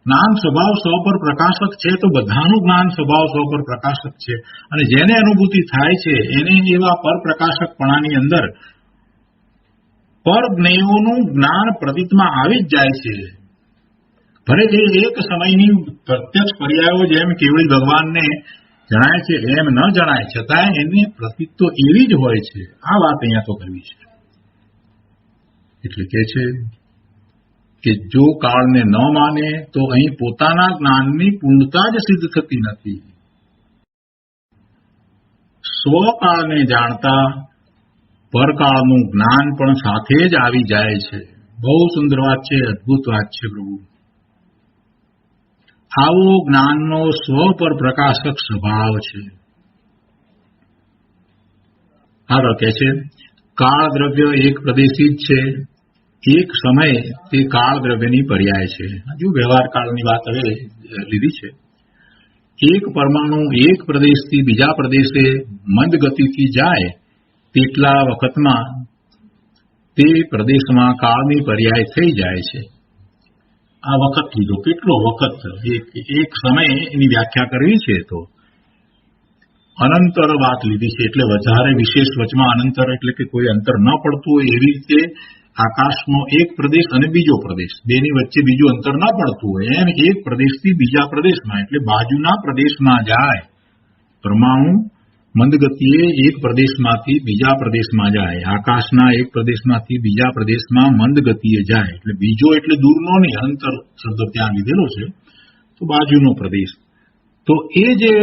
જ્ઞાન સ્વભાવ સ્વ પર પ્રકાશક છે તો બધાનું જ્ઞાન સ્વભાવ સ્વ પર પ્રકાશક છે અને જેને અનુભૂતિ થાય છે એને એવા પર પ્રકાશકપણાની અંદર પર જ્ઞેયોનું જ્ઞાન પ્રતીતમાં આવી જ જાય છે. ભલે એ એક સમયની પ્રત્યક્ષ પર્યાયો જેમ કેવળી ભગવાનને જણાય છે એમ ન જણાય, છતાં એની પ્રતીક તો એવી જ હોય છે. આ વાત અહીંયા તો કરવી છે. એટલે કે છે કે જો કાળને ન માને તો અહીં પોતાના જ્ઞાનની પૂર્ણતા જ સિદ્ધ થતી નથી. સ્વકાળને જાણતા પરકાળનું જ્ઞાન પણ સાથે જ આવી જાય છે. બહુ સુંદર વાત છે, અદભુત વાત છે પ્રભુ. આવો જ્ઞાનનો સ્વ પર પ્રકાશક સ્વભાવ છે. આગળ કહે છે કાળ દ્રવ્ય એક પ્રદેશી જ છે, એક સમય તે કાળ દ્રવ્યની પર્યાય છે. હજુ વ્યવહાર કાળની વાત હવે લીધી છે. એક પરમાણુ એક પ્રદેશથી બીજા પ્રદેશે મંદ ગતિથી જાય તેટલા વખતમાં તે પ્રદેશમાં કાળની પર્યાય થઈ જાય છે. આ વખત લીધો, કેટલો વખત, એક સમય એની વ્યાખ્યા કરવી છે તો અનંતર વાત લીધી છે. એટલે વધારે વિશેષ વચમાં અનંતર એટલે કે કોઈ અંતર ન પડતું હોય એવી રીતે આકાશનો એક પ્રદેશ અને બીજો પ્રદેશ, બેની વચ્ચે બીજું અંતર ન પડતું હોય એમ એક પ્રદેશથી બીજા પ્રદેશમાં એટલે બાજુના પ્રદેશમાં જાય. પરમાણુ મંદ ગતિએ એક પ્રદેશમાંથી બીજા પ્રદેશમાં જાય, આકાશના એક પ્રદેશમાંથી બીજા પ્રદેશમાં મંદ ગતિએ જાય. એટલે બીજો એટલે દૂરનો નહીં, અંતર શબ્દ ત્યાં લીધેલો છે તો બાજુનો પ્રદેશ. તો એ જે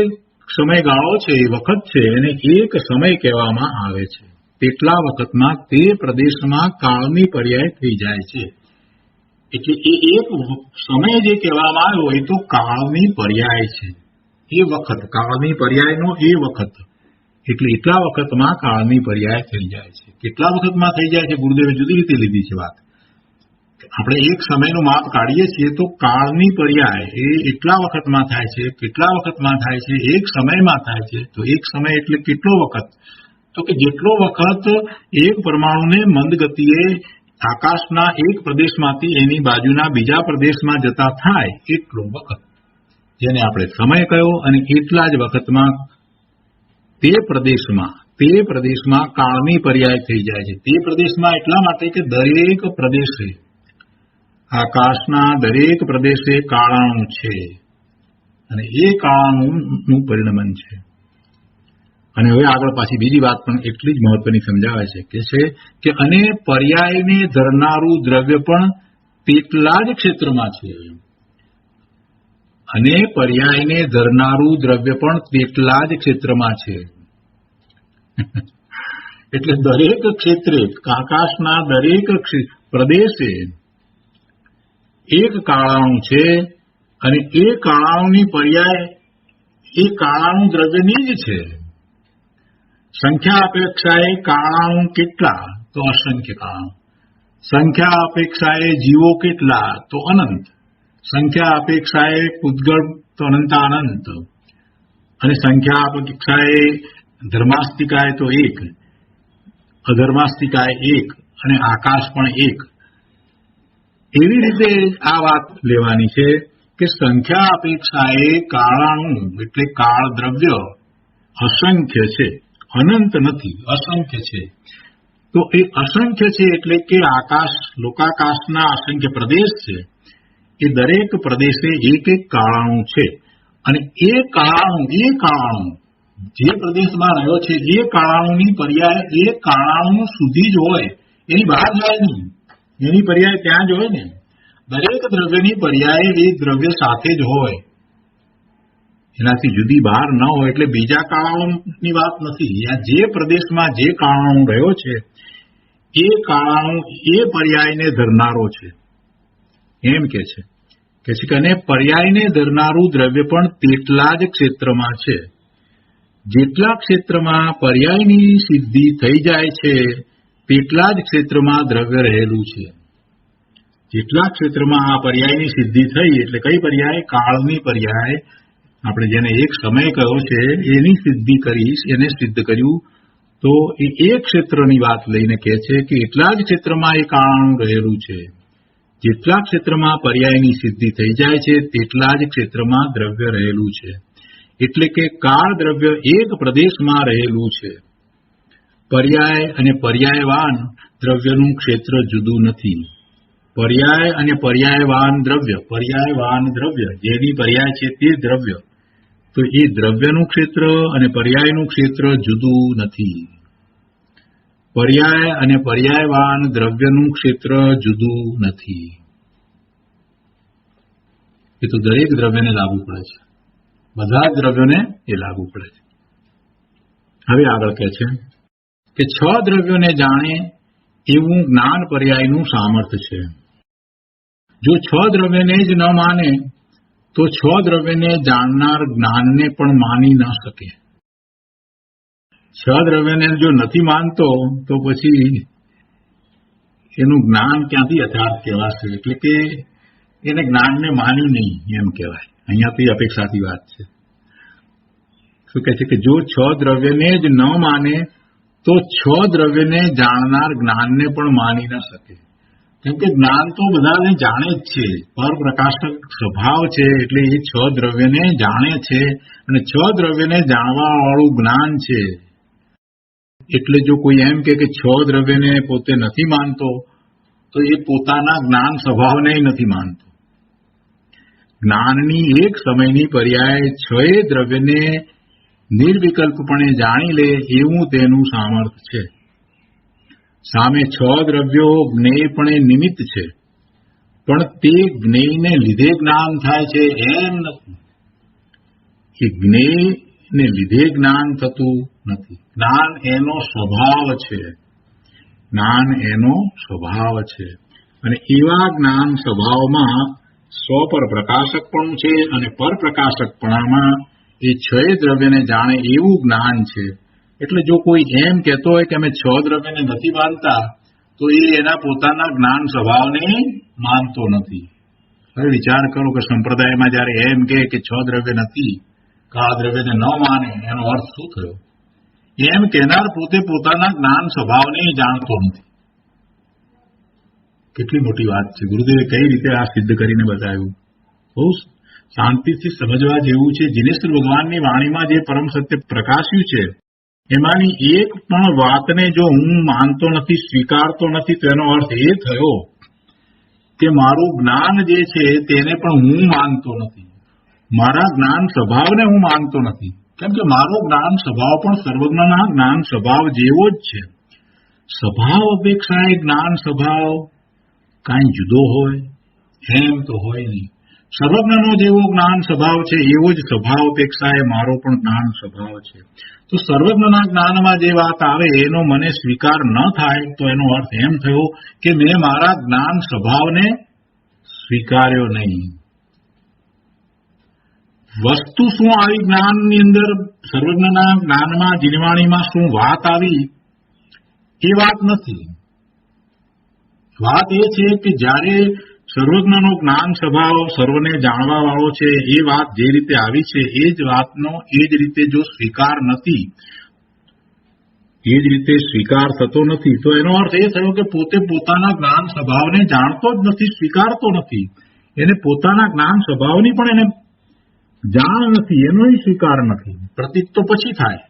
સમયગાળો છે એ વખત છે એને એક સમય કહેવામાં આવે છે. તેટલા વખતમાં તે પ્રદેશમાં કાળની પર્યાય થઈ જાય છે. એટલે એ એક સમય જે કહેવામાં આવ્યો એ તો કાળની પર્યાય છે. એ વખત કાળની પર્યાયનો એ વખત એટલે એટલા વખતમાં કાળની પર્યાય થઈ જાય છે. કેટલા વખતમાં થઈ જાય છે ગુરુદેવે જુદી રીતે લીધી છે વાત. આપણે એક સમયનું માપ કાઢીએ છીએ તો કાળની પર્યાય એ એટલા વખતમાં થાય છે. કેટલા વખતમાં થાય છે? એક સમયમાં થાય છે. તો એક સમય એટલે કેટલો વખત? તો કે જેટલો વખત એક પરમાણુને મંદ ગતિએ આકાશના એક પ્રદેશમાંથી એની બાજુના બીજા પ્રદેશમાં જતા થાય એટલો વખત, જેને આપણે સમય કહ્યો. અને એટલા જ વખતમાં તે પ્રદેશમાં કાળની પર્યાય થઈ જાય છે. તે પ્રદેશમાં એટલા માટે કે દરેક પ્રદેશે, આકાશના દરેક પ્રદેશે કાળાણુ છે અને એ કાળાણુનું પરિણમન છે. અને હવે આગળ પાછી બીજી વાત પણ એટલી જ મહત્વની સમજાવે છે કે અને પર્યાયને ધરનારું દ્રવ્ય પણ તેટલા જ ક્ષેત્રમાં છે. અને પર્યાયને ધરનારું દ્રવ્ય પણ તેટલા જ ક્ષેત્રમાં છે. એટલે દરેક ક્ષેત્રે, આકાશના દરેક પ્રદેશે એક કાળાણુ છે અને એ કાળાણુની પર્યાય એ કાળાણુ દ્રવ્યની જ છે. સંખ્યા અપેક્ષાએ કાળાણુ કેટલા? તો અસંખ્ય કાળાણુ. સંખ્યા અપેક્ષાએ જીવો કેટલા? તો અનંત. સંખ્યા અપેક્ષાએ પૂતગળ તો અનંતાનંત. અને સંખ્યા અપેક્ષાએ ધર્માસ્તિકાએ તો એક, અધર્માસ્તિકાએ એક અને આકાશ પણ એક. એવી રીતે આ વાત લેવાની છે કે સંખ્યા અપેક્ષાએ કાળાણુ એટલે કાળ દ્રવ્ય અસંખ્ય છે, અનંત નથી, અસંખ્ય છે. તો એ અસંખ્ય છે એટલે કે આકાશ, લોકાકાશના અસંખ્ય પ્રદેશ છે. એ દરેક પ્રદેશે એક એક કાળાણુ છે. અને એ કાળાણુ જે પ્રદેશમાં રહ્યો છે એ કાળાણુની પર્યાય એ કાળાણુ સુધી જ હોય, એની બહાર જાય નહીં. એની પર્યાય ત્યાં જ હોય ને. દરેક દ્રવ્યની પર્યાય એ દ્રવ્ય સાથે જ હોય, એનાથી જુદી બહાર ન હોય. એટલે બીજા કાળાણુની વાત નથી. જે પ્રદેશમાં જે કાળાણુ રહ્યો છે એ કાળાણુ એ પર્યાયને ધરનારો છે. એમ કે છે અને પર્યાયને ધરનારું દ્રવ્ય પણ તેટલા જ ક્ષેત્રમાં છે. જેટલા ક્ષેત્રમાં પર્યાયની સિદ્ધિ થઈ જાય છે તેટલા જ ક્ષેત્રમાં દ્રવ્ય રહેલું છે. જેટલા ક્ષેત્રમાં આ પર્યાયની સિદ્ધિ થઈ એટલે કઈ પર્યાય? કાળની પર્યાય. આપણે જેને એક સમય કહ્યો છે એની સિદ્ધિ કરીશ, એને સિદ્ધ કર્યું. તો એ એક ક્ષેત્રની વાત લઈને કહે છે કે એટલા જ ક્ષેત્રમાં એ કાળાણુ રહેલું છે. જેટલા ક્ષેત્રમાં પર્યાયની સિદ્ધિ થઈ જાય છે તેટલા જ ક્ષેત્રમાં દ્રવ્ય રહેલું છે. એટલે કે કાળ દ્રવ્ય એક પ્રદેશમાં રહેલું છે. પર્યાય અને પર્યાયવાન દ્રવ્યનું ક્ષેત્ર જુદું નથી. પર્યાય અને પર્યાયવાન દ્રવ્ય જેની પર્યાય છે તે દ્રવ્ય તો એ દ્રવ્યનું ક્ષેત્ર અને પર્યાયનું ક્ષેત્ર જુદું નથી. પર્યાય અને પર્યાયવાન દ્રવ્યનું ક્ષેત્ર જુદું નથી. એ તો દરેક દ્રવ્યને લાગુ પડે છે, બધા જ દ્રવ્યોને એ લાગુ પડે છે. હવે આગળ કહે છે કે 6 દ્રવ્યોને જાણે એવું જ્ઞાન પર્યાયનું સામર્થ્ય છે. જો 6 દ્રવ્યને જ ન માને તો 6 દ્રવ્યને જાણનાર જ્ઞાનને પણ માની ન શકે. 6 દ્રવ્યને જો નથી માનતો તો પછી એનું જ્ઞાન ક્યાંથી યથાર્થ કહેવાશે? એટલે કે એને જ્ઞાનને માન્યું નહીં એમ કહેવાય. અહીંયાથી અપેક્ષાથી વાત છે. શું કહે છે કે જો 6 દ્રવ્યને જ ન માને તો 6 દ્રવ્યને જાણનાર જ્ઞાનને પણ માની ન શકે. કેમ કે જ્ઞાન તો બધાને જાણે જ છે, પરપ્રકાશક સ્વભાવ છે, એટલે એ 6 દ્રવ્યને જાણે છે અને 6 દ્રવ્યને જાણવા વાળું જ્ઞાન છે. એટલે જો કોઈ એમ કે 6 દ્રવ્યને પોતે નથી માનતો તો એ પોતાના જ્ઞાન સ્વભાવને નથી માનતો. જ્ઞાનની એક સમયની પર્યાય 6 દ્રવ્યને નિર્વિકલ્પપણે જાણી લે એવું તેનું સામર્થ્ય છે. સામે 6 દ્રવ્યો જ્ઞેયપણે નિમિત્ત છે, પણ તે જ્ઞેયને લીધે જ્ઞાન થાય છે એમ નથી. કે જ્ઞેયને લીધે જ્ઞાન થતું નથી. જ્ઞાન એનો સ્વભાવ છે. જ્ઞાન એનો સ્વભાવ છે અને એવા જ્ઞાન સ્વભાવમાં સ્વપર પ્રકાશકપણું છે અને પરપ્રકાશકપણામાં એ 6 દ્રવ્યને જાણે એવું જ્ઞાન છે. એટલે જો કોઈ એમ કહેતો હોય કે અમે 6 દ્રવ્યને નથી માનતા તો એ એના પોતાના જ્ઞાન સ્વભાવને માનતો નથી. હવે વિચાર કરો કે સંપ્રદાયમાં જયારે એમ કે 6 દ્રવ્ય નથી, આ દ્રવ્યને ન માને, એનો અર્થ શું થયો? એમ કહેનાર પોતે પોતાના જ્ઞાન સ્વભાવને જાણતો નથી. કેટલી મોટી વાત છે. ગુરુદેવે કઈ રીતે આ સિદ્ધ કરીને બતાવ્યું. બહુ શાંતિથી સમજવા જેવું છે. જિનેશ્વર ભગવાનની વાણીમાં જે પરમ સત્ય પ્રકાશ્યું છે એમાંની એક પણ વાતને જો હું માનતો નથી, સ્વીકારતો નથી, તો એનો અર્થ એ થયો કે મારું જ્ઞાન જે છે તેને પણ હું માનતો નથી. મારા જ્ઞાન સ્વભાવને હું માનતો નથી. કેમ કે મારો જ્ઞાન સ્વભાવ પણ સર્વજ્ઞના જ્ઞાન સ્વભાવ જેવો જ છે. સ્વભાવ અપેક્ષાએ જ્ઞાન સ્વભાવ કાંઈ જુદો હોય એમ તો હોય નહીં. સર્વજ્ઞનો જેવો જ્ઞાન સ્વભાવ છે એવો જ સ્વભાવ અપેક્ષાએ મારો પણ જ્ઞાન સ્વભાવ છે. તો સર્વજ્ઞના જ્ઞાનમાં જે વાત આવે એનો મને સ્વીકાર ન થાય તો એનો અર્થ એમ થયો કે મેં મારા જ્ઞાન સ્વભાવને સ્વીકાર્યો નહીં. વસ્તુ શું આવી જ્ઞાનની અંદર, સર્વજ્ઞના જ્ઞાનમાં, જીનવાણીમાં શું વાત આવી એ વાત નથી. વાત એ છે કે જ્યારે સર્વજ્ઞનો જ્ઞાન સ્વભાવ સર્વને જાણવા વાળો છે એ વાત જે રીતે આવી છે એ જ વાતનો એ જ રીતે જો સ્વીકાર નથી, એ જ રીતે સ્વીકાર થતો નથી તો એનો અર્થ એ થયો કે પોતે પોતાના જ્ઞાન સ્વભાવને જાણતો જ નથી, સ્વીકારતો નથી. એને પોતાના જ્ઞાન સ્વભાવની પણ એને જાણ નથી, એનો સ્વીકાર નથી. પ્રતીત તો પછી થાય.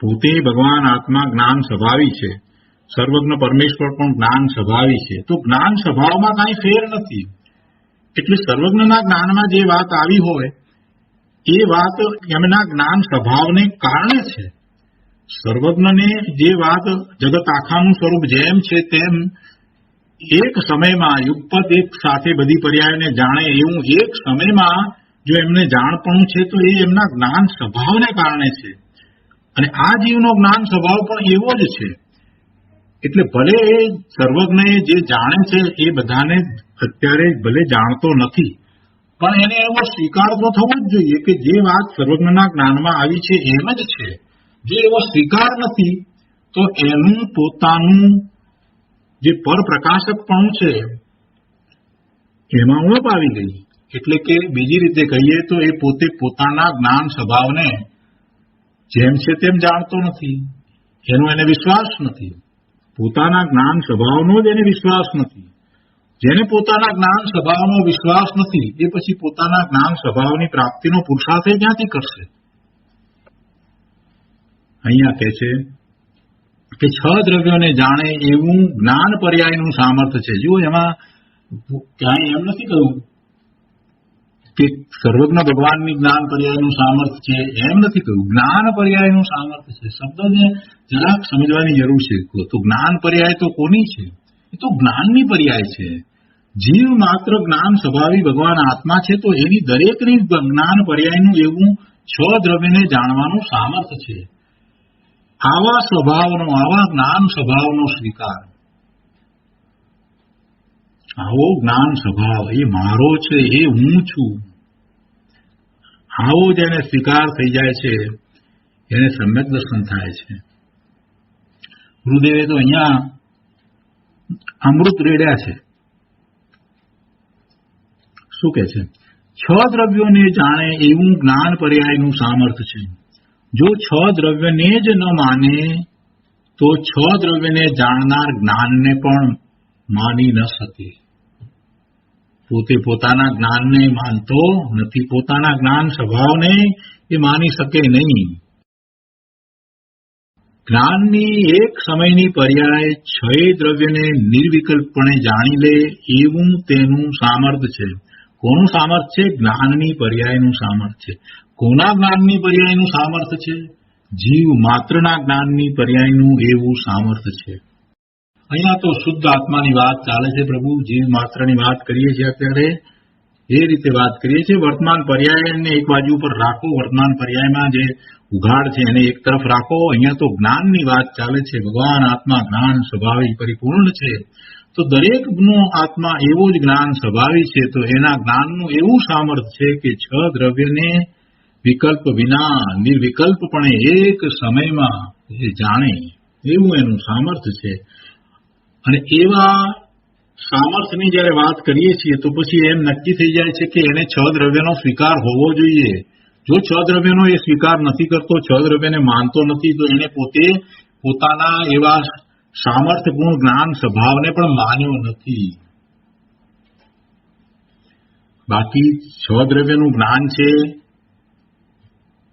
પોતે ભગવાન આત્મા જ્ઞાન સ્વભાવી છે, સર્વજ્ઞ પરમેશ્વર પણ જ્ઞાન સ્વભાવી છે. તો જ્ઞાન સ્વભાવમાં કાંઈ ફેર નથી. એટલે સર્વજ્ઞના જ્ઞાનમાં જે વાત આવી હોય એ વાત એમના જ્ઞાન સ્વભાવને કારણે છે. સર્વજ્ઞને જે વાત જગત આખાનું સ્વરૂપ જેમ છે તેમ એક સમયમાં યુગપદ એક સાથે બધી પર્યાયોને જાણે એવું એક સમયમાં જો એમને જાણપણું છે તો એ એમના જ્ઞાન સ્વભાવને કારણે છે. અને આ જીવનો જ્ઞાન સ્વભાવ પણ એવો જ છે. એટલે ભલે એ સર્વજ્ઞ જે જાણે છે એ બધાને અત્યારે ભલે જાણતો નથી, પણ એને એવો સ્વીકાર તો થવો જ જોઈએ કે જે વાત સર્વજ્ઞના જ્ઞાનમાં આવી છે એમ જ છે. જે એવો સ્વીકાર નથી તો એનું પોતાનું જે પરપ્રકાશકપણું છે એમાં ઉણપ આવી ગઈ. એટલે કે બીજી રીતે કહીએ તો એ પોતે પોતાના જ્ઞાન સ્વભાવને જેમ છે તેમ જાણતો નથી, એનો એને વિશ્વાસ નથી. પોતાના જ્ઞાન સ્વભાવનો જ એને વિશ્વાસ નથી. જેને પોતાના જ્ઞાન સ્વભાવનો વિશ્વાસ નથી એ પછી પોતાના જ્ઞાન સ્વભાવની પ્રાપ્તિનો પુરુષાર્થ ક્યાંથી કરશે? અહીંયા કહે છે કે 6 દ્રવ્યોને જાણે એવું જ્ઞાન પર્યાયનું સામર્થ્ય છે. જુઓ, એમાં ક્યાંય એમ નથી કહ્યું કે સર્વજ્ઞ ભગવાનની જ્ઞાન પર્યાયનું સામર્થ્ય છે એમ નથી કહ્યું. જ્ઞાન પર્યાયનું સામર્થ્ય છે. શબ્દને જરાક સમજવાની જરૂર છે. તો જ્ઞાન પર્યાય તો કોની છે? એ તો જ્ઞાનની પર્યાય છે. જીવ માત્ર જ્ઞાન સ્વભાવી ભગવાન આત્મા છે, તો એની દરેકની જ્ઞાન પર્યાયનું એવું 6 દ્રવ્યને જાણવાનું સામર્થ્ય છે. આવા સ્વભાવનો, આવા જ્ઞાન સ્વભાવનો સ્વીકાર, આવો જ્ઞાન સ્વભાવ એ મારો છે, એ હું છું, આવો જેને સ્વીકાર થઈ જાય છે એને સમ્યક દર્શન થાય છે. ગુરુદેવે તો અહીંયા અમૃત રેડ્યા છે. શું કે છે? 6 દ્રવ્યોને જાણે એવું જ્ઞાન પર્યાયનું સામર્થ્ય છે. જો 6 દ્રવ્યને જ ન માને તો 6 દ્રવ્યને જાણનાર જ્ઞાનને પણ માની ન શકે. પોતે પોતાના જ્ઞાનને માનતો નથી, પોતાના જ્ઞાન સ્વભાવને એ માની શકે નહીં. જ્ઞાનની એક સમયની પર્યાય 6 દ્રવ્યને નિર્વિકલ્પપણે જાણી લે એવું તેનું સામર્થ્ય છે. કોનું સામર્થ્ય છે? જ્ઞાનની પર્યાયનું સામર્થ્ય છે. કોના જ્ઞાનની પર્યાયનું સામર્થ્ય છે? જીવ માત્રના જ્ઞાનની પર્યાયનું એવું સામર્થ્ય છે. અહીંયા તો શુદ્ધ આત્માની વાત ચાલે છે પ્રભુ. જીવ માત્રની વાત કરીએ છીએ અત્યારે, એ રીતે વાત કરીએ છીએ. વર્તમાન પર્યાયને એક બાજુ પર રાખો, વર્તમાન પર્યાયમાં જે ઉઘાડ છે એને એક તરફ રાખો. અહીંયા તો જ્ઞાનની વાત ચાલે છે. ભગવાન આત્મા જ્ઞાન સ્વભાવી પરિપૂર્ણ છે, તો દરેકનો આત્મા એવો જ જ્ઞાન સ્વભાવી છે. તો એના જ્ઞાનનું એવું સામર્થ્ય છે કે 6 દ્રવ્યને વિકલ્પ વિના નિર્વિકલ્પપણે એક સમયમાં એ જાણે એવું એનું સામર્થ્ય છે. અને એવા સામર્થ્યની જયારે વાત કરીએ છીએ તો પછી એમ નક્કી થઈ જાય છે કે એને 6 દ્રવ્યનો સ્વીકાર હોવો જોઈએ. જો 6 દ્રવ્યનો એ સ્વીકાર નથી કરતો, 6 દ્રવ્યને માનતો નથી, તો એને પોતે પોતાના એવા સામર્થ્યપૂર્ણ જ્ઞાન સ્વભાવને પણ માન્યો નથી. બાકી 6 દ્રવ્યનું જ્ઞાન છે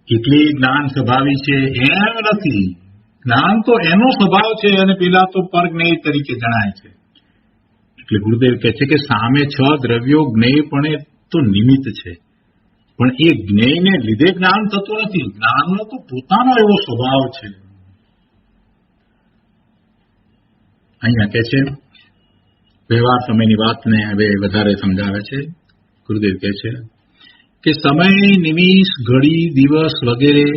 એટલે જ્ઞાન સ્વભાવી છે એમ નથી. જ્ઞાન તો એનો સ્વભાવ છે અને પેલા તો પરજ્ઞેય તરીકે જણાય છે. એટલે ગુરુદેવ કહે છે કે સામે 6 દ્રવ્યો જ્ઞેયપણે તો નિમિત્ત છે, પણ એ જ્ઞેયને લીધે જ્ઞાન થતું નથી. જ્ઞાનનો તો પોતાનો એવો સ્વભાવ છે. અહીંયા કહે છે વ્યવહાર સમયની વાતને હવે વધારે સમજાવે છે. ગુરુદેવ કહે છે કે સમય, નિમિષ, ઘડી, દિવસ વગેરે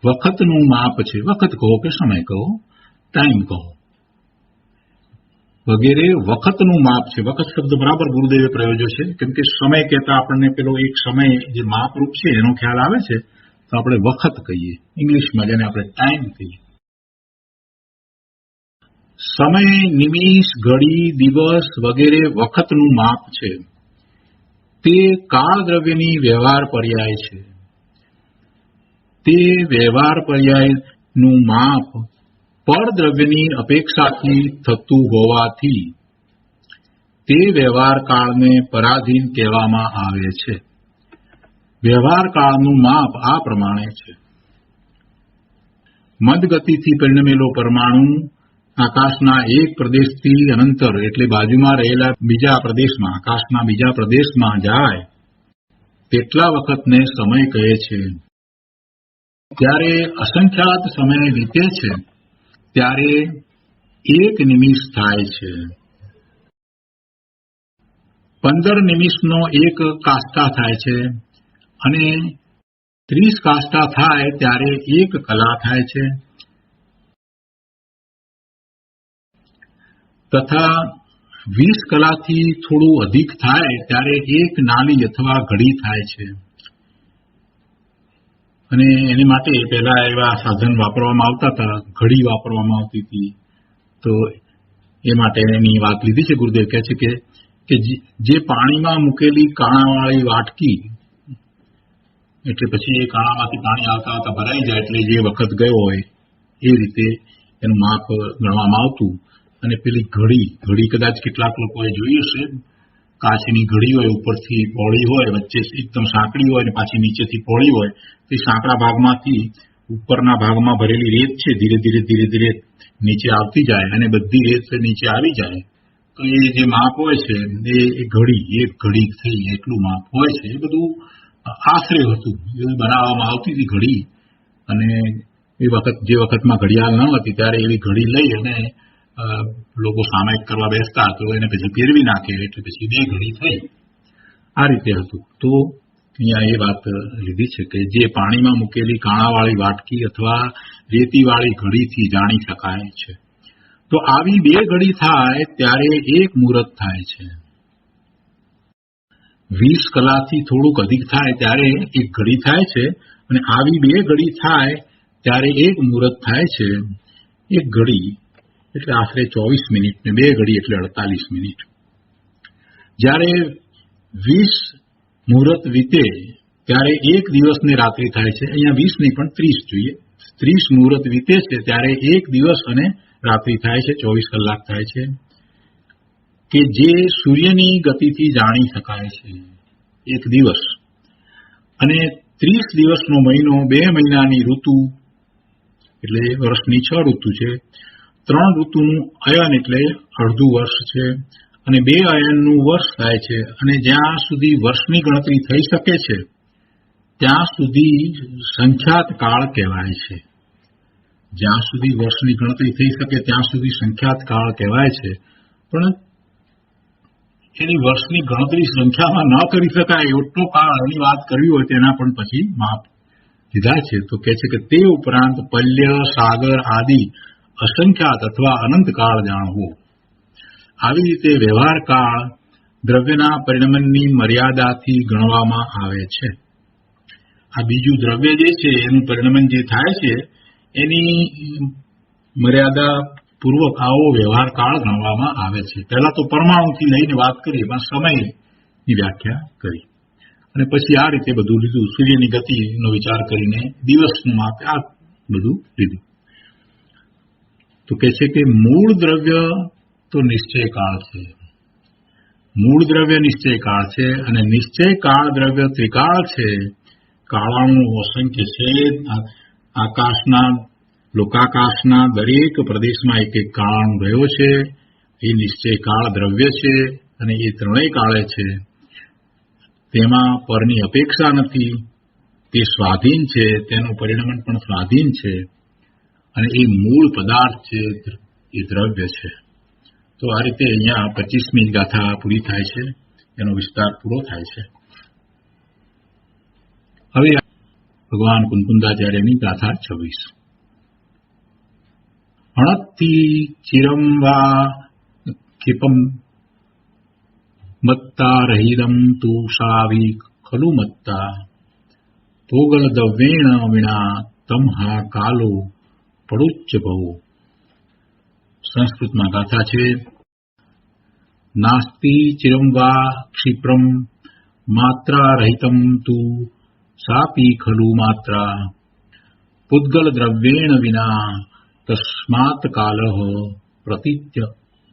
વખતનું માપ છે. વખત કહો કે સમય કહો, ટાઈમ કહો, વગેરે વખતનું માપ છે. વખત શબ્દ બરાબર ગુરુદેવે પ્રયોજ્યો છે, કેમ કે સમય કહેતા આપણને પેલો એક સમય જે માપરૂપ છે એનો ખ્યાલ આવે છે, તો આપણે વખત કહીએ. ઇંગ્લિશમાં જેને આપણે ટાઈમ કહીએ. સમય, નિમિષ, ઘડી, દિવસ વગેરે વખતનું માપ છે. તે કાળ દ્રવ્યની વ્યવહાર પર્યાય છે. તે વ્યવહાર પર્યાયનું માપ પર દ્રવ્યની અપેક્ષાથી થતું હોવાથી તે વ્યવહાર કાળને પરાધીન કહેવામાં આવે છે. વ્યવહાર કાળનું માપ આ પ્રમાણે છે. મદ ગતિથી પરિણમેલો પરમાણુ આકાશના એક પ્રદેશથી અનંતર એટલે બાજુમાં રહેલા બીજા પ્રદેશમાં, આકાશના બીજા પ્રદેશમાં જાય તેટલા વખતને સમય કહે છે. ત્યારે અસંખ્યાત સમય વીતે છે ત્યારે એક નિમિષ થાય છે. 15 નિમિષનો એક કાષ્ટા થાય છે અને 30 કાષ્ટા થાય ત્યારે એક કલા થાય છે. તથા 20 કલાથી થોડું અધિક થાય ત્યારે એક નાળી અથવા ઘડી થાય છે. અને એની માટે પહેલા એવા સાધન વાપરવામાં આવતા હતા, ઘડી વાપરવામાં આવતી હતી. તો એ માટે એની વાત લીધી છે. ગુરુદેવ કહે છે કે જે પાણીમાં મૂકેલી કાણાવાળી વાટકી, એટલે પછી એ કાણામાંથી પાણી આવતા આવતા ભરાઈ જાય એટલે જે વખત ગયો હોય એ રીતે એનું માપ ગણવામાં આવતું. અને પેલી ઘડી કદાચ કેટલાક લોકોએ જોઈ હશે, કાચની ઘડી હોય, ઉપરથી પહોળી હોય, વચ્ચે એકદમ સાંકડી હોય અને પાછી નીચેથી પહોળી હોય. તે સાંકડા ભાગમાંથી ઉપરના ભાગમાં ભરેલી રેત છે ધીરે ધીરે નીચે આવતી જાય અને બધી રેત નીચે આવી જાય. તો એ જે માપ હોય છે એ ઘડી, એક ઘડી થઈ એટલું માપ હોય છે. એ બધું આશરે હતું, એ બનાવવામાં આવતી હતી ઘડી. અને એ વખત, જે વખતમાં ઘડિયાળ ન હતી ત્યારે એવી ઘડી લઈ અને લોકો સામાયિક કરવા બેસતા તો એને પછી ફેરવી નાખે એટલે પછી 2 ઘડી થઈ. આ રીતે હતું. તો અહીંયા એ વાત લીધી છે કે જે પાણીમાં મૂકેલી કાણાવાળી વાટકી અથવા રેતીવાળી ઘડીથી જાણી શકાય છે. તો આવી 2 ઘડી થાય ત્યારે એક મુહૂર્ત થાય છે. 20 કલાકથી થોડુંક અધિક થાય ત્યારે એક ઘડી થાય છે. અને આવી 2 ઘડી થાય ત્યારે એક મુહૂર્ત થાય છે. એક ઘડી એટલે આશરે 24 મિનિટ ને 2 ઘડી એટલે 48 મિનિટ. જ્યારે 20 મુહૂર્ત વીતે ત્યારે એક દિવસને રાત્રિ થાય છે. અહીંયા 20 નહીં પણ 30 જોઈએ. 30 મુહૂર્ત વીતે છે ત્યારે એક દિવસ અને રાત્રિ થાય છે, 24 કલાક થાય છે, કે જે સૂર્યની ગતિથી જાણી શકાય છે. એક દિવસ અને 30 દિવસનો મહિનો, 2 મહિનાની ઋતુ એટલે વર્ષની 6 ઋતુ છે. 3 ઋતુનું અયન એટલે અડધું વર્ષ છે. અને 2 અયનનું વર્ષ થાય છે. અને જ્યાં સુધી વર્ષની ગણતરી થઈ શકે છે ત્યાં સુધી સંખ્યાત કાળ કહેવાય છે. જ્યાં સુધી વર્ષની ગણતરી થઈ શકે ત્યાં સુધી સંખ્યાત કાળ કહેવાય છે. પણ એની વર્ષની ગણતરી સંખ્યામાં ન કરી શકાય એટલો કાળ એની વાત કરવી હોય તેના પણ પછી માપ લીધા છે. તો કહે છે કે તે ઉપરાંત પલ્ય, સાગર આદિ અસંખ્યાત અથવા અનંત કાળ જાણવો. આવી રીતે વ્યવહાર કાળ દ્રવ્યના પરિણમનની મર્યાદાથી ગણવામાં આવે છે. આ બીજું દ્રવ્ય જે છે એનું પરિણમન જે થાય છે એની મર્યાદા પૂર્વક આવો વ્યવહાર કાળ ગણવામાં આવે છે. પહેલા તો પરમાણુથી લઈને વાત કરી, એમાં સમયની વ્યાખ્યા કરી અને પછી આ રીતે બધું લીધું. સૂર્યની ગતિનો વિચાર કરીને દિવસનું માપ, આ બધું લીધું. તો કહે છે કે મૂળ દ્રવ્ય તો નિશ્ચય કાળ છે. મૂળ દ્રવ્ય નિશ્ચય કાળ છે અને નિશ્ચય કાળ દ્રવ્ય ત્રિકાળ છે. કાળાનું અસંખ્ય છે. આકાશના, લોકાકાશના દરેક પ્રદેશમાં એક કાળાણુ રહ્યો છે. એ નિશ્ચય કાળ દ્રવ્ય છે અને એ ત્રણેય કાળે છે. તેમાં પરની અપેક્ષા નથી. તે સ્વાધીન છે, તેનું પરિણમન પણ સ્વાધીન છે અને એ મૂળ પદાર્થ છે, એ દ્રવ્ય છે. તો આ રીતે અહીંયા 25મી ગાથા પૂરી થાય છે, એનો વિસ્તાર પૂરો થાય છે. હવે ભગવાન કુંકુંદાચાર્યની ગાથા 26. અણત્થી ચિરમ વા ક્ષિપમ મત્તા રહિદમ તુ સાવી ખલુ મત્તા પોગલ દવ્યેણ વિણા તમહા કાલો પડુચ્ચ ભવો. સંસ્કૃતમાં ગાથા છે. નાસ્તિ ચિરમ વા ક્ષિપ્રમ માત્રા રહિતમ તુ સાપી ખલુ માત્રા પુદ્ગલ દ્રવ્યેણ વિના તસ્માત કાલઃ પ્રતિત્ય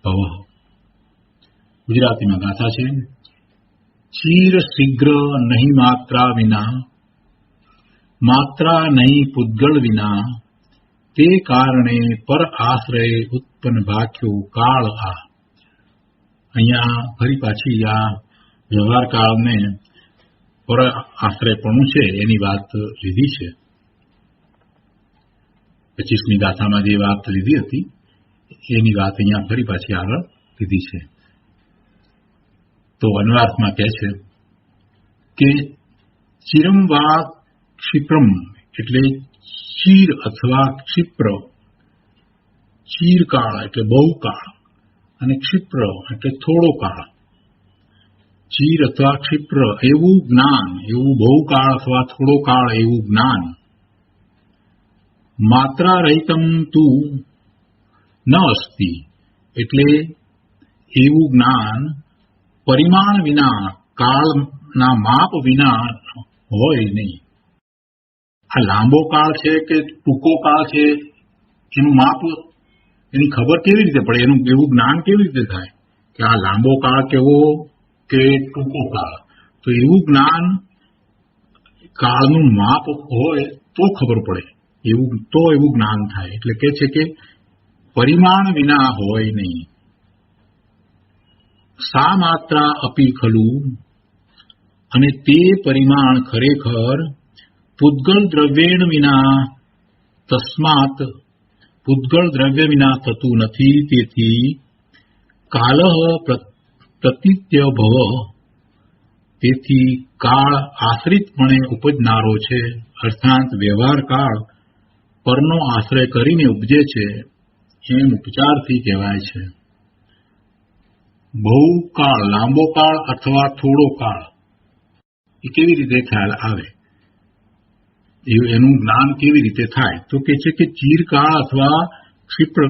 ભવઃ. ગુજરાતીમાં ગાથા છે. ચીર શીઘ્ર નહીં માત્રા વિના, માત્રા નહીં પુદ્ગલ વિના, તે કારણે પર આશ્રય ઉત્પન્ન ભાખ્યો કાળ આ. અહીંયા ફરી પાછી આ વ્યવહાર કાળને પર આશ્રયપણું છે એની વાત લીધી છે. 25મી ગાથામાં જે વાત લીધી હતી એની વાત અહીંયા ફરી પાછી આગળ લીધી છે. તો અન્વયાર્થમાં કહે છે કે ચિરમ વા ક્ષિપ્રમ એટલે ચીર અથવા ક્ષિપ્ર. ચીરકાળ એટલે બહુ કાળ અને ક્ષિપ્ર એટલે થોડો કાળ. ચીર અથવા ક્ષિપ્ર એવું જ્ઞાન, એવું બહુ કાળ અથવા થોડો કાળ એવું જ્ઞાન. માત્રા રહિતમ તું ન અસ્તિ એટલે એવું જ્ઞાન પરિમાણ વિના, કાળના માપ વિના હોય નહીં. આ લાંબો કાળ છે કે ટૂંકો કાળ છે એનું માપ, એની ખબર કેવી રીતે પડે? એનું એવું જ્ઞાન કેવી રીતે થાય કે આ લાંબો કાળ કેવો કે ટૂંકો કાળ? તો એવું જ્ઞાન, કાળનું માપ હોય તો ખબર પડે, એવું જ્ઞાન થાય. એટલે કે છે કે પરિમાણ વિના હોય નહીં. સા માત્રા અપી ખલુ, અને તે પરિમાણ ખરેખર પૂદગલ દ્રવ્યેણ વિના, તસ્માત પૂદગલ દ્રવ્ય વિના થતું નથી. તેથી કાલઃ પ્રતીત્ય ભવ, તેથી કાળ આશ્રિતપણે ઉપજનારો છે, અર્થાત વ્યવહાર કાળ પરનો આશ્રય કરીને ઉપજે છે, એમ ઉપચારથી કહેવાય છે. બહુ કાળ, લાંબો કાળ અથવા થોડો કાળ, એ કેવી રીતે ખ્યાલ આવે, એનું જ્ઞાન કેવી રીતે થાય? તો કે છે કે ચીરકાળ અથવા ક્ષિપ્ર,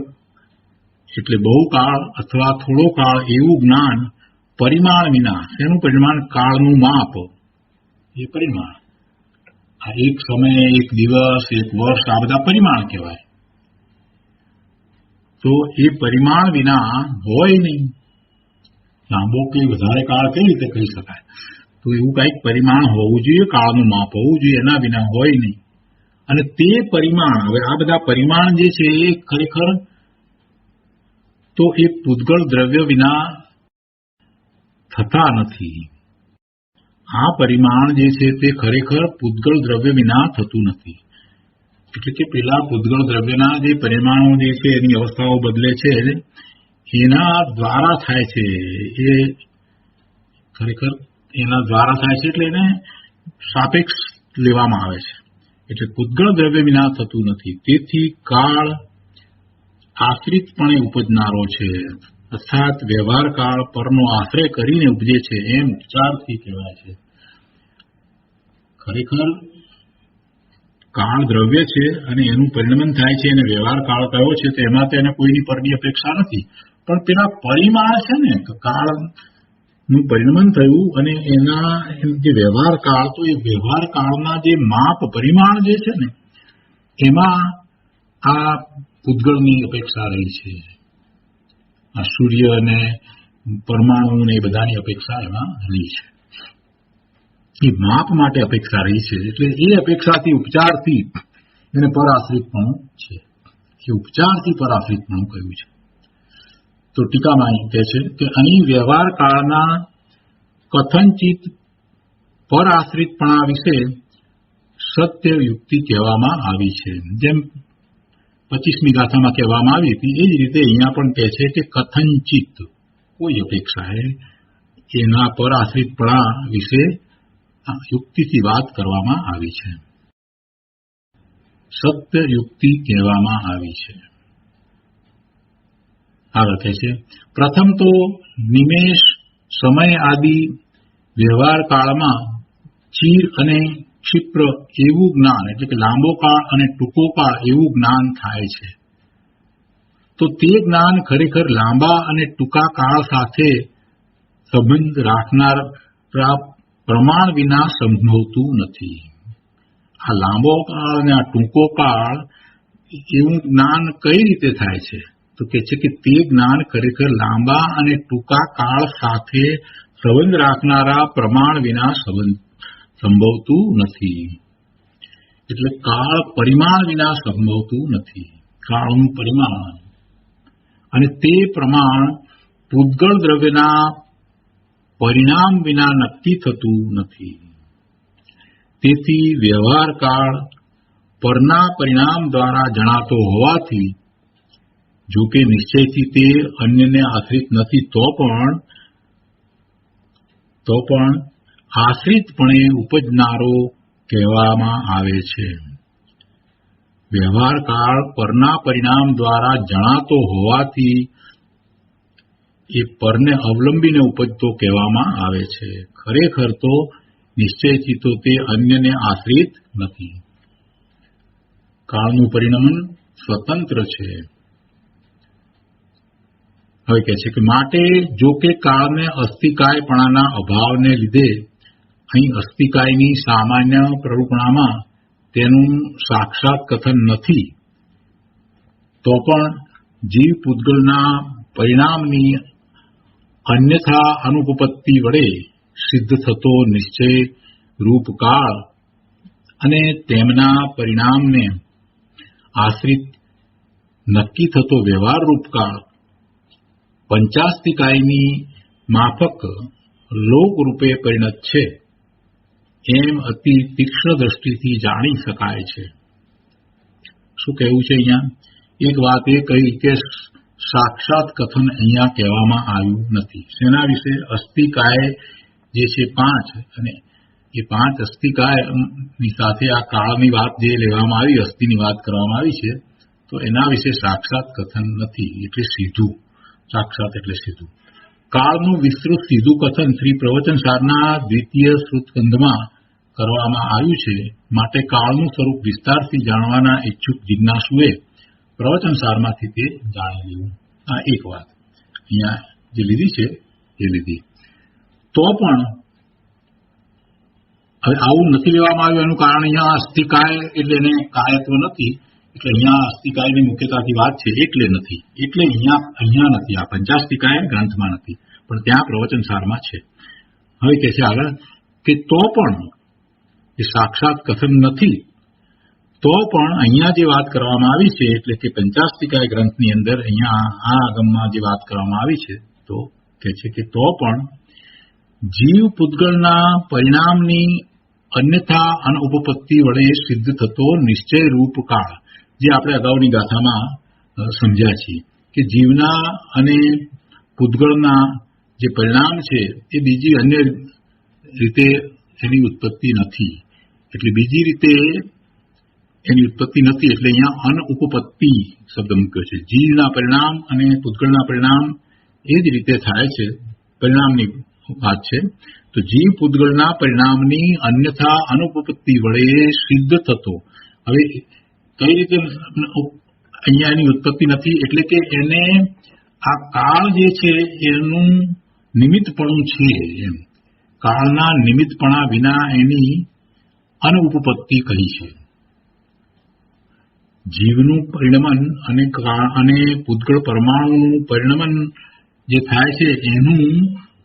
એટલે બહુ કાળ અથવા થોડો કાળ એવું જ્ઞાન પરિમાણ વિના. એનું પરિમાણ કાળનું માપ, એ પરિમાણ. આ એક સમય, એક દિવસ, એક વર્ષ, આ બધા પરિમાણ કહેવાય. તો એ પરિમાણ વિના હોય નહીં. લાંબો કે વધારે કાળ કઈ રીતે કહી શકાય? તો એવું કંઈક પરિમાણ હોવું જોઈએ, કાળનું માપ હોવું જોઈએ, એના વિના હોય નહીં. અને તે પરિમાણ, હવે આ બધા પરિમાણ જે છે એ ખરેખર તો એ પૂદગળ દ્રવ્ય વિના થતા નથી. આ પરિમાણ જે છે તે ખરેખર પૂદગળ દ્રવ્ય વિના થતું નથી. એટલે કે પેલા પૂદગળ દ્રવ્યના જે પરિમાણો જે છે એની અવસ્થાઓ બદલે છે, એના દ્વારા થાય છે. એ ખરેખર એના દ્વારા થાય છે, એટલે એને સાપેક્ષ લેવામાં આવે છે. એટલે પૂદગળ દ્રવ્ય વિના થતું નથી. તેથી કાળ આશ્રિતપણે ઉપજનારો છે, અર્થાત વ્યવહાર કાળ પરનો આશ્રય કરીને ઉપજે છે, એમ ઉપચારથી કહેવાય છે. ખરેખર કાળ દ્રવ્ય છે અને એનું પરિણમન થાય છે, અને વ્યવહાર કાળ કયો છે, તો એમાં તેને કોઈની પરની અપેક્ષા નથી. પણ પેલા પરિમાણ છે ને, કાળનું પરિણમન થયું અને એના જે વ્યવહાર કાળ, તો એ વ્યવહાર કાળના જે માપ પરિમાણ જે છે ને, એમાં આ પૂદગળની અપેક્ષા રહી છે. આ સૂર્ય અને પરમાણુ ને એ બધાની અપેક્ષા એમાં રહી છે. એ માપ માટે અપેક્ષા રહી છે. એટલે એ અપેક્ષાથી, ઉપચારથી એને પરાશ્રિતપણું છે. એ ઉપચારથી પરાશ્રિતપણું કહ્યું છે. તો ટીકામાં અહીં કહે છે કે અહીં વ્યવહાર કાળના કથનચિત પરાશ્રિતપણા વિશે સત્ય યુક્તિ કહેવામાં આવી છે. જેમ 25મી ગાથામાં કહેવામાં આવી હતી, એ જ રીતે અહીંયા પણ કહે છે કે કથનચિત, કોઈ અપેક્ષાએ એના પરાશ્રિતપણા વિશે યુક્તિથી વાત કરવામાં આવી છે. સત્ય યુક્તિ કહેવામાં આવી છે. આગળ કહે છે, પ્રથમ તો નિમેષ, સમય આદિ વ્યવહાર કાળમાં ચીર અને ક્ષિપ્ર એવું જ્ઞાન, એટલે કે લાંબો કાળ અને ટૂંકો કાળ એવું જ્ઞાન થાય છે. તો તે જ્ઞાન ખરેખર લાંબા અને ટૂંકા કાળ સાથે સંબંધ રાખનાર પ્રમાણ વિના સંભવતું નથી. આ લાંબો કાળ અને આ ટૂંકો કાળ એવું જ્ઞાન કઈ રીતે થાય છે? તો કે છે કે તે જ્ઞાન ખરેખર લાંબા અને ટૂંકા કાળ સાથે સંબંધ રાખનારા પ્રમાણ વિના સંભવતું નથી. એટલે કાળ પરિમાણ વિના સંભવતું નથી. કાળનું પરિમાણ અને તે પ્રમાણ પૂદગળ દ્રવ્યના પરિણામ વિના નક્કી થતું નથી. તેથી વ્યવહાર કાળ પરના પરિણામ દ્વારા જણાતો હોવાથી, જો કે નિશ્ચયથી તે અન્યને આશ્રિત નથી, તો પણ આશ્રિતપણે ઉપજનારો કહેવામાં આવે છે. વ્યવહાર કાળ પરના પરિણામ દ્વારા જણાતો હોવાથી એ પરને અવલંબીને ઉપજતો કહેવામાં આવે છે. ખરેખર તો નિશ્ચયથી તો તે અન્યને આશ્રિત નથી. કાળનું પરિણમન સ્વતંત્ર છે. હવે કહે છે કે માટે જો કે કાળને અસ્થિકાયપણાના અભાવને લીધે અહીં અસ્થિકાયની સામાન્ય પ્રરૂપણામાં તેનું સાક્ષાત કથન નથી, તો પણ જીવ પૂદગલના પરિણામની અન્યથા અનુપપત્તિ વડે સિદ્ધ થતો નિશ્ચય રૂપ કાળ અને તેમના પરિણામને આશ્રિત નક્કી થતો વ્યવહાર રૂપ કાળ પંચાસ્તિકાયની માફક લોક રૂપે પરિણત છે એમ અતિ તીક્ષ્ણ દ્રષ્ટિથી જાણી શકાય છે. શું કહેવું છે અહીંયા? એક વાત એ કહી કે સાક્ષાત કથન અહીંયા કહેવામાં આવ્યું નથી. શેના વિશે? અસ્થિકાય જે છે 5, અને એ 5 અસ્થિકાયની સાથે આ કાળની વાત જે લેવામાં આવી, અસ્થિની વાત કરવામાં આવી છે, તો એના વિશે સાક્ષાત કથન નથી. એટલે સીધું સાક્ષાત એટલે સીધું. કાળનું વિસ્તૃત સીધું કથન શ્રી પ્રવચનસારના દ્વિતીય શ્રુતસ્કંધમાં કરવામાં આવ્યું છે. માટે કાળનું સ્વરૂપ વિસ્તારથી જાણવાના ઈચ્છુક જિજ્ઞાસુએ પ્રવચનસારમાંથી તે જાણી લેવું. આ એક વાત અહીંયા જે લીધી છે એ લીધી. તો પણ હવે આવું નથી લેવામાં આવ્યું એનું કારણ અહીંયા અસ્થિકાય એટલે એને કાયત્વ નથી, એટલે અહીંયા અસ્થિકાયની મુખ્યતાથી વાત છે એટલે નથી, એટલે અહીંયા નથી. આ પંચાસ્થિકાય ગ્રંથમાં નથી, પણ ત્યાં પ્રવચનસારમાં છે. હવે કહે છે આગળ કે તો પણ એ સાક્ષાત કથન નથી, તો પણ અહીંયા જે વાત કરવામાં આવી છે, એટલે કે પંચાસ્થિકાય ગ્રંથની અંદર અહીંયા આ આગમમાં જે વાત કરવામાં આવી છે, તો કહે છે કે તો પણ જીવ પૂતગલના પરિણામની અન્યથા અનુપપત્તિ વડે સિદ્ધ થતો નિશ્ચય રૂપ કાળ, જે આપણે અગાઉની ગાથામાં સમજ્યા છીએ કે જીવના અને પૂતગળના જે પરિણામ છે એ બીજી અન્ય રીતે એની ઉત્પત્તિ નથી. એટલે બીજી રીતે એની ઉત્પત્તિ નથી, એટલે અહીંયા અનુપપત્તિ શબ્દ મૂક્યો છે. જીવના પરિણામ અને પૂતગળના પરિણામ એ જ રીતે થાય છે, પરિણામની વાત છે. તો જીવ પૂતગળના પરિણામની અન્યથા અનુપપત્તિ વડે સિદ્ધ થતો, હવે કઈ રીતે અહીંયા એની ઉત્પત્તિ નથી? એટલે કે એને આ કાળ જે છે એનું નિમિત્તપણું છે, એમ કાળના નિમિત્તપણા વિના એની અનુપપત્તિ કહી છે. જીવનું પરિણમન અને પૂતગળ પરમાણુનું પરિણમન જે થાય છે એનું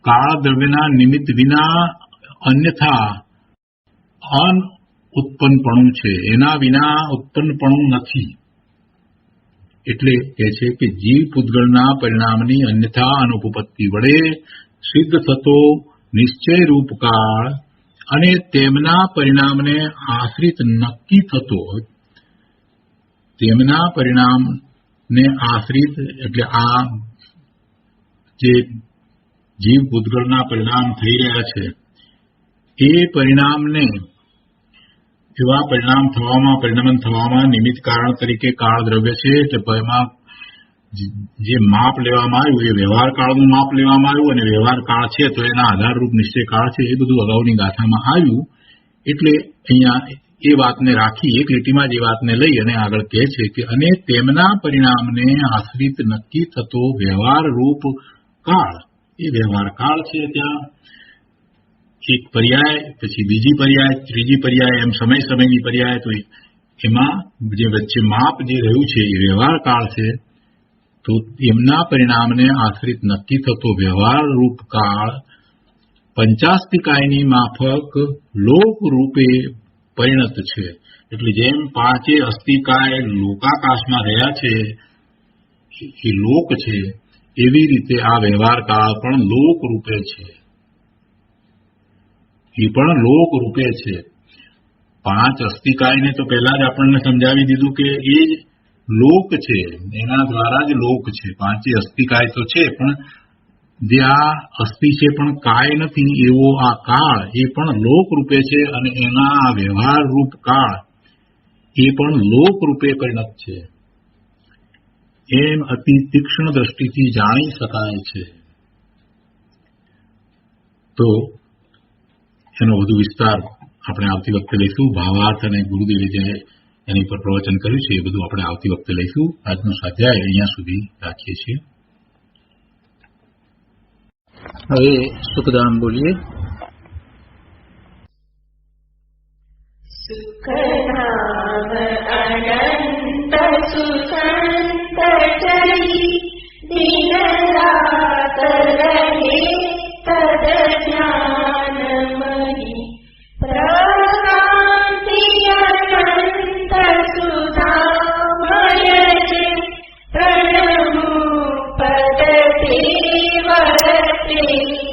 કાળ દ્રવ્યના નિમિત્ત વિના અન્યથા અનઉત્પન્નપણું છે, એના વિના ઉત્પન્નપણું નથી. એટલે કહે છે કે જીવ પૂતગળના પરિણામની અન્યથા અનુપપત્તિ વડે સિદ્ધ થતો નિશ્ચય રૂપ કાળ અને તેમના પરિણામને આશ્રિત નક્કી થતો, તેમના પરિણામને આશ્રિત એટલે આ જે જીવ પૂતગળના પરિણામ થઈ રહ્યા છે એ પરિણામને એવા પરિણમન થવામાં નિમિત્ત કારણ તરીકે કાળ દ્રવ્ય છે. એટલે એમાં જે માપ લેવામાં આવ્યું એ વ્યવહાર કાળનું માપ લેવામાં આવ્યું, અને વ્યવહાર કાળ છે તો એના આધારરૂપ નિશ્ચય કાળ છે, એ બધું અગાઉની ગાથામાં આવ્યું. એટલે અહીંયા એ વાતને રાખી એક લીટીમાં જે વાતને લઈ અને આગળ કહે છે કે અને તેમના પરિણામને આશ્રિત નક્કી થતો વ્યવહાર રૂપ કાળ, એ વ્યવહાર કાળ છે. ત્યાં એક પર્યાય, પછી બીજી પર્યાય, ત્રીજી પર્યાય, એમ સમયની પર્યાય, તો એમાં જે વચ્ચે માપ જે રહ્યું છે એ વ્યવહાર કાળ છે. તો એમના પરિણામને આશ્રિત નક્કી થતો વ્યવહાર રૂપ કાળ પંચાસ્થિકાયની માફક લોક રૂપે પરિણત છે. એટલે જેમ 5 અસ્થિકાય લોકાકાશમાં રહ્યા છે એ લોક છે, એવી રીતે આ વ્યવહાર કાળ પણ લોક રૂપે છે, એ પણ લોક રૂપે છે. 5 અસ્થિકાયને તો પહેલા જ આપણને સમજાવી દીધું કે એ જ લોક છે, એના દ્વારા જ લોક છે. 5 અસ્થિકાય તો છે, પણ જે આ અસ્થિ છે પણ કાય નથી એવો આ કાળ એ પણ લોક રૂપે છે, અને એના આ વ્યવહાર રૂપ કાળ એ પણ લોક રૂપે પરિણત છે. એમ અતિ તીક્ષ્ણ દ્રષ્ટિથી જાણી શકાય છે. તો એનો વધુ વિસ્તાર આપણે આવતી વખતે લઈશું. ભાવાર્થ અને ગુરુદેવે જે એની પર પ્રવચન કર્યું છે એ બધું આપણે આવતી વખતે લઈશું. આજનો સ્વાધ્યાય અહીંયા સુધી રાખીએ છીએ. હવે સુખદાન બોલીએ. સુખધામ અનંત સુસંત ચરી દિન રાત રહે તદ જ્ઞાનમયી પ્રકાંતિ અનંત સુધામય છે પ્રણમુ પદતે વરતે રે